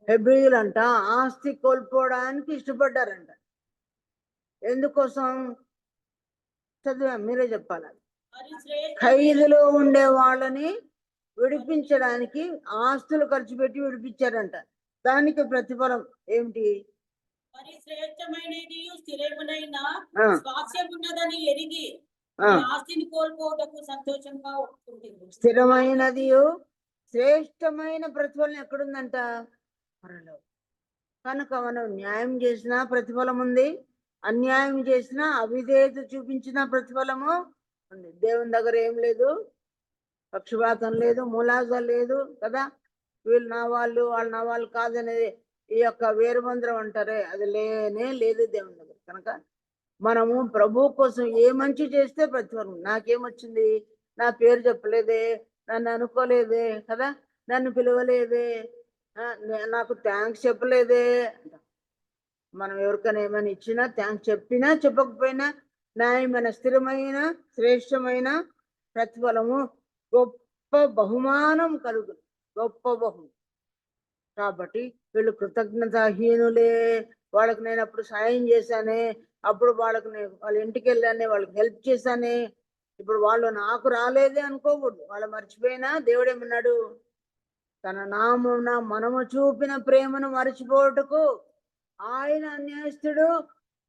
హెబ్రీయులంట ఆస్తి కోల్పోవడానికి ఇష్టపడ్డారంట. ఎందుకోసం చదివా? మీరే చెప్పాలి. ఖైదులో ఉండే వాళ్ళని విడిపించడానికి ఆస్తులు ఖర్చు పెట్టి విడిపించారంట. దానికి ప్రతిఫలం ఏమిటి? మరి శ్రేష్టమైనది స్థిరమునైన స్వాస్యం ఉన్నదని ఎరిగి ఆస్తిని కోల్పోవటకు సంతోషంగా ఉంటుంది. స్థిరమైనది శ్రేష్టమైన ప్రతిఫలం ఎక్కడుందంట? పరలోకం. కనుక మనం న్యాయం చేసినా ప్రతిఫలం ఉంది, అన్యాయం చేసినా అవిధేయత చూపించిన ప్రతిఫలము ఉంది. దేవుని దగ్గర ఏం లేదు, పక్షపాతం లేదు, ములాజ లేదు కదా. వీళ్ళు నా వాళ్ళు, వాళ్ళు నా వాళ్ళు కాదనేది ఈ యొక్క వేరుమంద్రం అంటారే, అది లేనే లేదు దేవుని దగ్గర. కనుక మనము ప్రభు కోసం ఏ మంచి చేస్తే ప్రతిఫలం. నాకేమొచ్చింది? నా పేరు చెప్పలేదే, నన్ను అనుకోలేదే కదా, నన్ను పిలవలేదే, నాకు థ్యాంక్స్ చెప్పలేదే. మనం ఎవరికైనా ఏమైనా ఇచ్చినా థ్యాంక్స్ చెప్పినా చెప్పకపోయినా న్యాయమైన స్థిరమైన శ్రేష్టమైన ప్రతిఫలము, గొప్ప బహుమానం కలుగు, గొప్ప బహుమానం. కాబట్టి వీళ్ళు కృతజ్ఞతాహీనులే. వాళ్ళకి నేను అప్పుడు సాయం చేశానే, అప్పుడు వాళ్ళ ఇంటికి వెళ్ళానే, వాళ్ళకి హెల్ప్ చేశానే, ఇప్పుడు వాళ్ళు నాకు రాలేదే అనుకోకూడదు. వాళ్ళు మర్చిపోయినా దేవుడు ఏమన్నాడు? తన నామమున మనము చూపిన ప్రేమను మర్చిపోవటకు ఆయన అన్యాయస్తుడు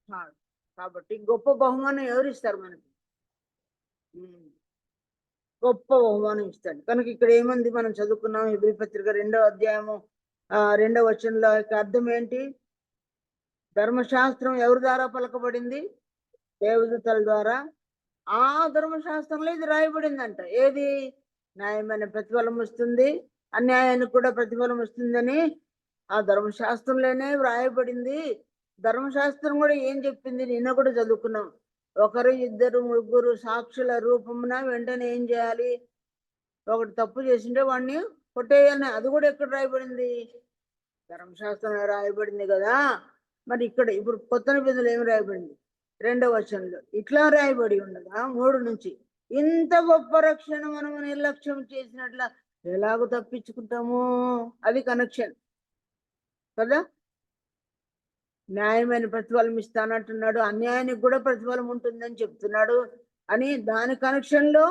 కాడు. కాబట్టి గొప్ప బహుమానం ఎవరు ఇస్తారు మనకి? గొప్ప బహుమానం ఇస్తాడు. కనుక ఇక్కడ ఏముంది మనం చదువుకున్నాం హెబ్రీ పత్రిక 2వ అధ్యాయము 2వ వచనంలో యొక్క అర్థం ఏంటి? ధర్మశాస్త్రం ఎవరి ద్వారా పలకబడింది? దేవదూతల ద్వారా. ఆ ధర్మశాస్త్రంలో ఇది రాయబడిందంట. ఏది? న్యాయమైన ప్రతిఫలం వస్తుంది, అన్యాయానికి కూడా ప్రతిఫలం వస్తుందని ఆ ధర్మశాస్త్రంలోనే వ్రాయబడింది. ధర్మశాస్త్రం కూడా ఏం చెప్పింది? నిన్న కూడా చదువుకున్నాం. 1, 2, 3 సాక్షుల రూపమున వెంటనే ఏం చేయాలి? ఒకటి తప్పు చేసింటే వాడిని కొట్టేయాలని. అది కూడా ఎక్కడ రాయబడింది? ధర్మశాస్త్రంలో రాయబడింది కదా. మరి ఇక్కడ ఇప్పుడు కొత్త నిబంధనలు ఏమి రాయబడింది? 2వ వచనంలో ఇట్లా రాయబడి ఉండగా 3 నుంచి, ఇంత గొప్ప రక్షణ మనము నిర్లక్ష్యం చేసినట్ల ఎలాగో తప్పించుకుంటాము? అది కనెక్షన్ కదా. న్యాయమైన ప్రతిఫలం ఇస్తానంటున్నాడు, అన్యాయానికి కూడా ప్రతిఫలం ఉంటుందని చెప్తున్నాడు అని దాని కనెక్షన్ లో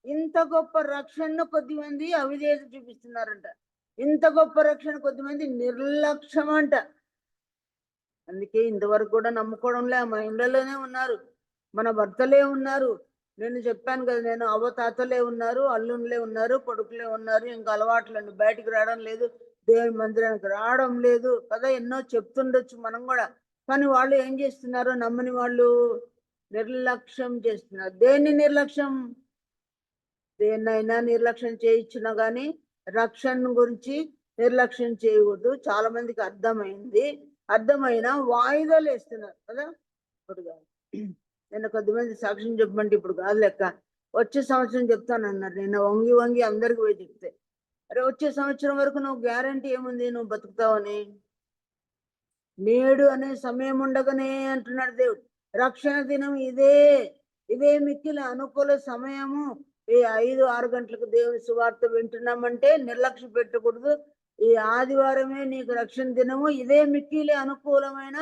ఇంత గొప్ప రక్షణను కొద్దిమంది అవిధేయత చూపిస్తున్నారంట. ఇంత గొప్ప రక్షణ కొద్దిమంది నిర్లక్ష్యం అంట. అందుకే ఇంతవరకు కూడా నమ్ముకోవడంలే. మా ఇళ్ళలోనే ఉన్నారు, మన భర్తలే ఉన్నారు. నేను చెప్పాను కదా, నేను అవతాతలే ఉన్నారు, అల్లుళ్ళే ఉన్నారు, కొడుకులే ఉన్నారు. ఇంకా అలవాట్లండి, బయటికి రావడం లేదు, దేవుని మందిరానికి రావడం లేదు కదా. ఎన్నో చెప్తుండొచ్చు మనం కూడా. కానీ వాళ్ళు ఏం చేస్తున్నారు? నమ్మని వాళ్ళు నిర్లక్ష్యం చేస్తున్నారు. దేన్ని నిర్లక్ష్యం? దేన్నైనా నిర్లక్ష్యం చేయించినా కానీ రక్షణ గురించి నిర్లక్ష్యం చేయకూడదు. చాలా మందికి అర్థమైనా వాయిదాలు వేస్తున్నారు కదా. ఇప్పుడు కాదు, నేను కొద్దిమంది సాక్ష్యం చెప్పమంటే ఇప్పుడు కాదు లెక్క, వచ్చే సంవత్సరం చెప్తానన్నారు. నేను వంగి అందరికి పోయి చెప్తే, అరే వచ్చే సంవత్సరం వరకు నువ్వు గ్యారంటీ ఏముంది నువ్వు బతుకుతావని? నేడు అనే సమయం ఉండగానే అంటున్నాడు దేవుడు. రక్షణ దినం ఇదే మిక్కిలి అనుకూల సమయము. ఈ 5-6 గంటలకు దేవుని సువార్త వింటున్నామంటే నిర్లక్ష్యం పెట్టకూడదు. ఈ ఆదివారమే నీకు రక్షణ దినము, ఇదే మిక్కిలి అనుకూలమైన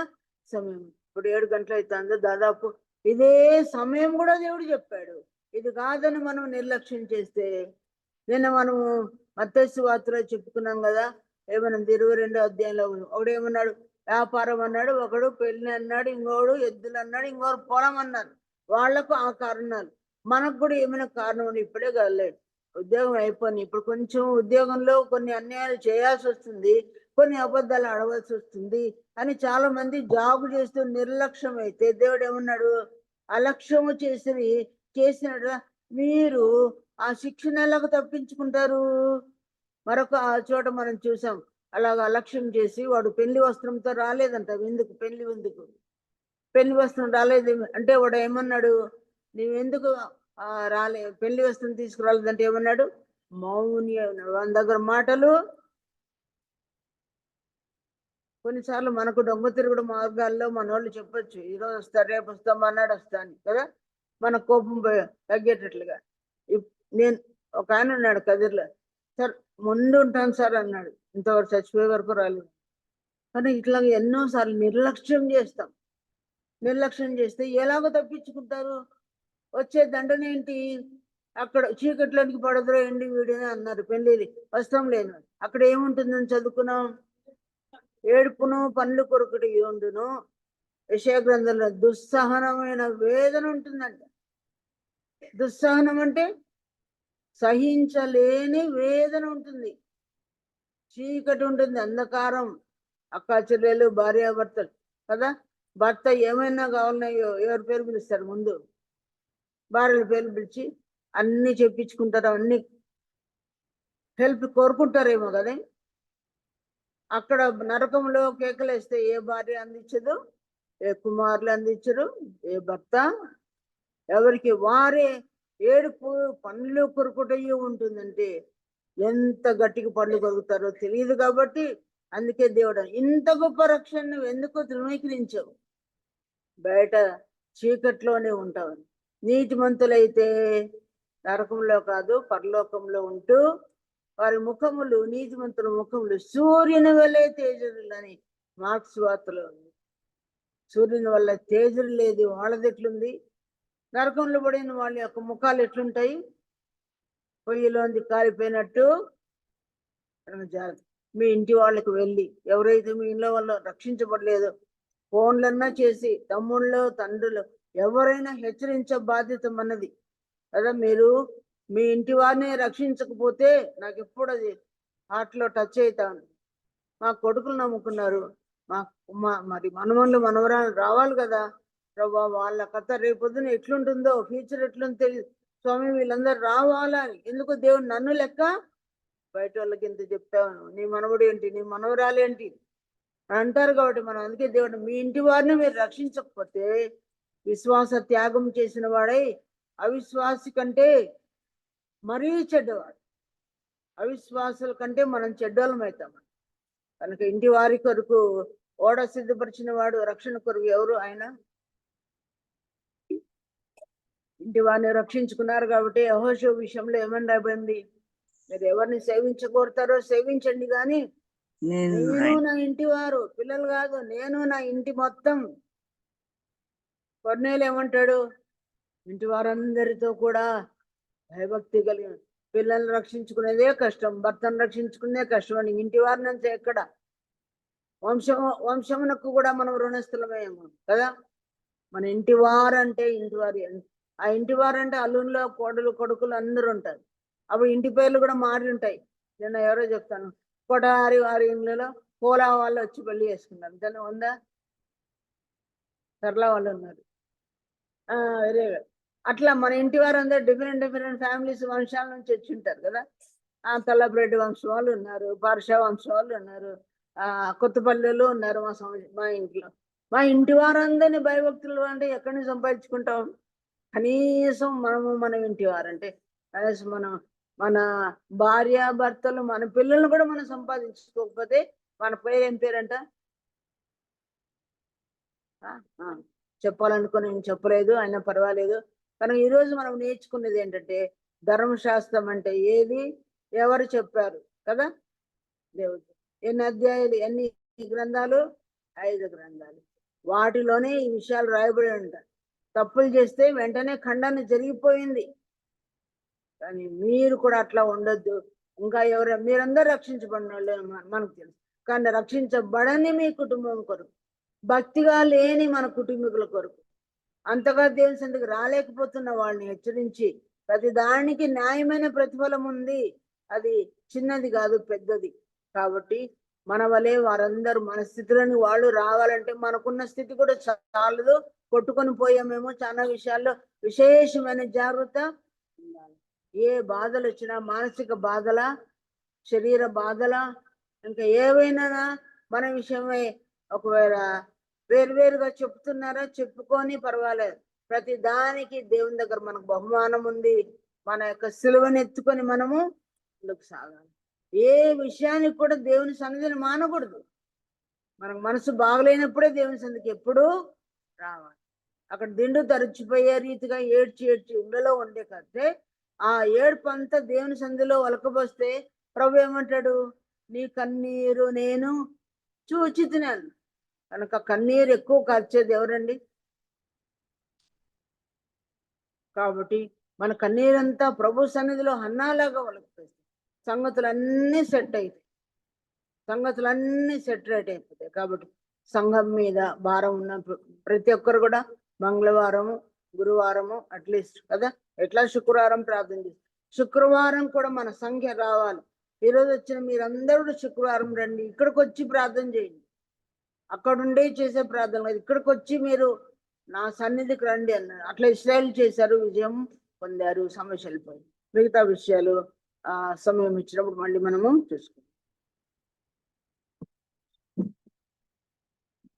సమయం. ఇప్పుడు 7 గంటలు అవుతుందో దాదాపు. ఇదే సమయం కూడా దేవుడు చెప్పాడు. ఇది కాదని మనం నిర్లక్ష్యం చేస్తే, నిన్న మనము మత్తయి సువార్తలో చెప్పుకున్నాం కదా. ఏమన్నా 22వ అధ్యాయంలో ఒకడేమన్నాడు? వ్యాపారం అన్నాడు, ఒకడు పెళ్లి అన్నాడు, ఇంకోడు ఎద్దులు అన్నాడు, ఇంకోరు పొలం అన్నారు. వాళ్లకు ఆ కారణాలు. మనకు కూడా ఏమైనా కారణం ఇప్పుడే కదలేడు. ఉద్యోగం అయిపోయి ఇప్పుడు కొంచెం ఉద్యోగంలో కొన్ని అన్యాయాలు చేయాల్సి వస్తుంది, కొన్ని అబద్ధాలు ఆడవలసి వస్తుంది అని చాలా మంది జాబ్ చేస్తూ నిర్లక్ష్యం అయితే దేవుడు ఏమన్నాడు? అలక్ష్యము చేసినట్టు మీరు ఆ శిక్షణ ఎలాగ తప్పించుకుంటారు? మరొక చోట మనం చూసాం, అలాగ అలక్ష్యం చేసి వాడు పెళ్లి వస్త్రంతో రాలేదంట. ఎందుకు పెళ్లి వస్త్రం రాలేదు అంటే వాడు ఏమన్నాడు? నీవెందుకు పెళ్లి వస్త్రం తీసుకురాలేదంటే ఏమన్నాడు? మౌని అన్నాడు. వాళ్ళ దగ్గర మాటలు. కొన్నిసార్లు మనకు దొంగ తిరుగుడు మార్గాల్లో మన వాళ్ళు చెప్పొచ్చు, ఈరోజు వస్తా, రేపు వస్తాం, అన్నాడు వస్తా అని కదా. మన కోపం తగ్గేటట్లుగా. నేను ఒక ఆయన ఉన్నాడు కదిర్లో, సార్ ముందు ఉంటాను సార్ అన్నాడు. ఇంతవరకు చచ్చిపోయే వరకు రాలేదు. కానీ ఇట్లా ఎన్నోసార్లు నిర్లక్ష్యం చేస్తాం. నిర్లక్ష్యం చేస్తే ఎలాగో తప్పించుకుంటారు? వచ్చే దండన ఏంటి? అక్కడ చీకట్లోనికి పడదురో ఎండి వీడిని అన్నారు. పెళ్లి వస్త్రం లేను. అక్కడ ఏముంటుందని చదువుకున్నాం? ఏడుపును పండ్లు కొరుకుటి ఉండును. యెషయా గ్రంథంలో దుస్సహనమైన వేదన ఉంటుందంట. దుస్సహనం అంటే సహించలేని వేదన ఉంటుంది, చీకటి ఉంటుంది, అంధకారం. అక్క చెల్లెలు, భార్యాభర్తలు కదా. భర్త ఏమైనా కావాలన్నా ఎవరి పేరు పిలుస్తారు? ముందు భార్యల పేర్లు పిలిచి అన్ని చెప్పించుకుంటారు, అన్ని హెల్ప్ కోరుకుంటారేమో కదా. అక్కడ నరకంలో కేకలేస్తే ఏ భార్య అందించదు, ఏ కుమారులు అందించరు, ఏ భర్త. ఎవరికి వారే ఏడుపు పండ్లు కొరుకుటయ్యి ఉంటుందంటే ఎంత గట్టిగా పండ్లు కొరుకుతారో తెలియదు. కాబట్టి అందుకే దేవుడు ఇంత గొప్ప రక్షణ నువ్వు ఎందుకు తృణీకరించావు? బయట చీకట్లోనే ఉంటావు. నీతిమంతులైతే నరకంలో కాదు పరలోకంలో ఉంటూ వారి ముఖములు, నీతిమంతుల ముఖములు సూర్యుని వల్లే తేజరులని మార్క్స్ వార్తలో ఉంది. సూర్యుని వల్ల తేజరు లేదు, వాళ్ళది ఎట్లుంది? నరకంలో పడిన వాళ్ళ యొక్క ముఖాలు ఎట్లుంటాయి? పొయ్యిలోంది కాలిపోయినట్టు. మీ ఇంటి వాళ్ళకి వెళ్ళి, ఎవరైతే మీ ఇంట్లో వాళ్ళు రక్షించబడలేదో ఫోన్లన్నా చేసి తమ్ముళ్ళు తండ్రులు ఎవరైనా హెచ్చరించే బాధ్యత మనది కదా. మీరు మీ ఇంటి వారిని రక్షించకపోతే నాకు ఎప్పుడు అది హార్ట్లో టచ్ అవుతాను. మా కొడుకులు నమ్ముకున్నారు, మరి మనవళ్ళు మనవరాలు రావాలి కదా ప్రభా. వాళ్ళ కథ రేపొద్దున ఎట్లుంటుందో, ఫ్యూచర్ ఎట్లుందో తెలియదు స్వామి. వీళ్ళందరూ రావాలని ఎందుకు దేవుడు నన్ను లెక్క బయట వాళ్ళకి ఎంత చెప్పాను, నీ మనవడు ఏంటి, నీ మనవరాలు ఏంటి అంటారు. కాబట్టి మనం అందుకే దేవుడు మీ ఇంటి వారిని మీరు రక్షించకపోతే విశ్వాస త్యాగం చేసిన వాడై అవిశ్వాసి కంటే మరీ చెడ్డవాడు. అవిశ్వాసుల కంటే మనం చెడ్డోళం అవుతాం. కనుక ఇంటి వారి కొరకు ఓడ సిద్ధపరిచిన వాడు రక్షణ కొరకు ఎవరు? ఆయన ఇంటి వారిని రక్షించుకున్నారు. కాబట్టి యెహోషువ విషయంలో ఏమని రాబడింది? మీరు ఎవరిని సేవించకూడతారో సేవించండి, కానీ నేను నా ఇంటి వారు, పిల్లలు కాదు, నేను నా ఇంటి మొత్తం. కొర్నేలు ఏమంటాడు? ఇంటి వారందరితో కూడా భయభక్తి కలిగిన పిల్లల్ని రక్షించుకునేదే కష్టం, భర్తను రక్షించుకునే కష్టం అని ఇంటి వారిని అంతా ఎక్కడ వంశమునకు కూడా మనం రుణస్థులమేమో కదా. మన ఇంటి వారు అంటే ఇంటి వారి, ఆ ఇంటి వారు అంటే అల్లుల్లో కోడలు కొడుకులు అందరూ ఉంటారు. అప్పుడు ఇంటి పేర్లు కూడా మారి ఉంటాయి. నేను ఎవరో చెప్తాను, కొటారి వారి ఇళ్ళలో పోలా వాళ్ళు వచ్చి పెళ్లి చేసుకున్నారు, దాన్ని ఉందా? సర్లా వాళ్ళు ఉన్నారు. వేరే అట్లా మన ఇంటి వారు అందరూ డిఫరెంట్ డిఫరెంట్ ఫ్యామిలీస్ వంశాల నుంచి వచ్చి ఉంటారు కదా. తల్లబ్రెడ్డి వంశం వాళ్ళు ఉన్నారు, పార్షా వంశం వాళ్ళు ఉన్నారు, కొత్తపల్లెలు ఉన్నారు. మా ఇంట్లో మా ఇంటి వారందరినీ భయభక్తులు అంటే ఎక్కడి నుంచి సంపాదించుకుంటాం? కనీసం మనము మన ఇంటి వారంటే కనీసం మన భార్య భర్తలు మన పిల్లల్ని కూడా మనం సంపాదించుకోకపోతే మన పేరు ఏం పేరంట? చెప్పాలనుకుని నేను చెప్పలేదు, అయినా పర్వాలేదు. కానీ ఈరోజు మనం నేర్చుకునేది ఏంటంటే ధర్మశాస్త్రం అంటే ఏది, ఎవరు చెప్పారు కదా. దేవుడు ఎన్ని అధ్యాయాలు, ఎన్ని గ్రంథాలు? 5 గ్రంథాలు. వాటిలోనే ఈ విషయాలు రాయబడి ఉంటాయి. తప్పులు చేస్తే వెంటనే ఖండన జరిగిపోయింది. కానీ మీరు కూడా అట్లా ఉండొద్దు. ఇంకా మీరందరూ రక్షించబడిన వాళ్ళు మనకు తెలుసు, కానీ రక్షించబడని మీ కుటుంబం కొరకు, భక్తిగా లేని మన కుటుంబీకుల కొరకు, అంతగా దేవుని సన్నిధికి రాలేకపోతున్న వాళ్ళని హెచ్చరించి ప్రతి దానికి న్యాయమైన ప్రతిఫలం ఉంది. అది చిన్నది కాదు, పెద్దది. కాబట్టి మన వలే వారందరూ మన స్థితిలోని వాళ్ళు రావాలంటే మనకున్న స్థితి కూడా చాలదు, కొట్టుకొని పోయామేమో. చాలా విషయాల్లో విశేషమైన జాగ్రత్త ఉండాలి. ఏ బాధలు వచ్చినా, మానసిక బాధల, శరీర బాధల, ఇంకా ఏవైనా మన విషయమై ఒకవేళ వేరువేరుగా చెప్తున్నారా, చెప్పుకొని పర్వాలేదు. ప్రతి దానికి దేవుని దగ్గర మనకు బహుమానం ఉంది. మన యొక్క సిలువను ఎత్తుకొని మనము ముందుకు సాగాలి. ఏ విషయానికి కూడా దేవుని సన్నిధిని మానకూడదు. మనకు మనసు బాగలేనప్పుడే దేవుని సన్నిధికి ఎప్పుడూ రావాలి. అక్కడ దిండు తరిచిపోయే రీతిగా ఏడ్చి ఇళ్ళలో ఉండే కంటే ఆ ఏడుపు అంతా దేవుని సన్నిధిలో ఒలకబోస్తే ప్రభు ఏమంటాడు? నీ కన్నీరు నేను చూచితినాను. కనుక కన్నీరు ఎక్కువ కార్చేది ఎవరండి? కాబట్టి మన కన్నీరంతా ప్రభు సన్నిధిలో హన్నాలాగా ఒలకపోతే సంగతులన్నీ సెట్ అవుతాయి, సంగతులన్నీ సెటరేట్ అయిపోతాయి. కాబట్టి సంఘం మీద భారం ఉన్న ప్రతి ఒక్కరు కూడా మంగళవారము, గురువారము అట్లీస్ట్ కదా, ఎట్లా శుక్రవారం ప్రార్థన చేస్తారు. శుక్రవారం కూడా మన సంఖ్య రావాలి. ఈరోజు వచ్చిన మీరందరూ శుక్రవారం రండి, ఇక్కడికి వచ్చి ప్రార్థన చేయండి. అక్కడుండే చేసే ప్రార్థన, ఇక్కడికి వచ్చి మీరు నా సన్నిధికి రండి అన్నారు. అట్లా ఇశ్రాయేలు చేశారు, విజయం పొందారు, సమస్యలు పోయి. మిగతా విషయాలు సమయం ఇచ్చినప్పుడు మళ్ళీ మనము చూసుకుంటాం.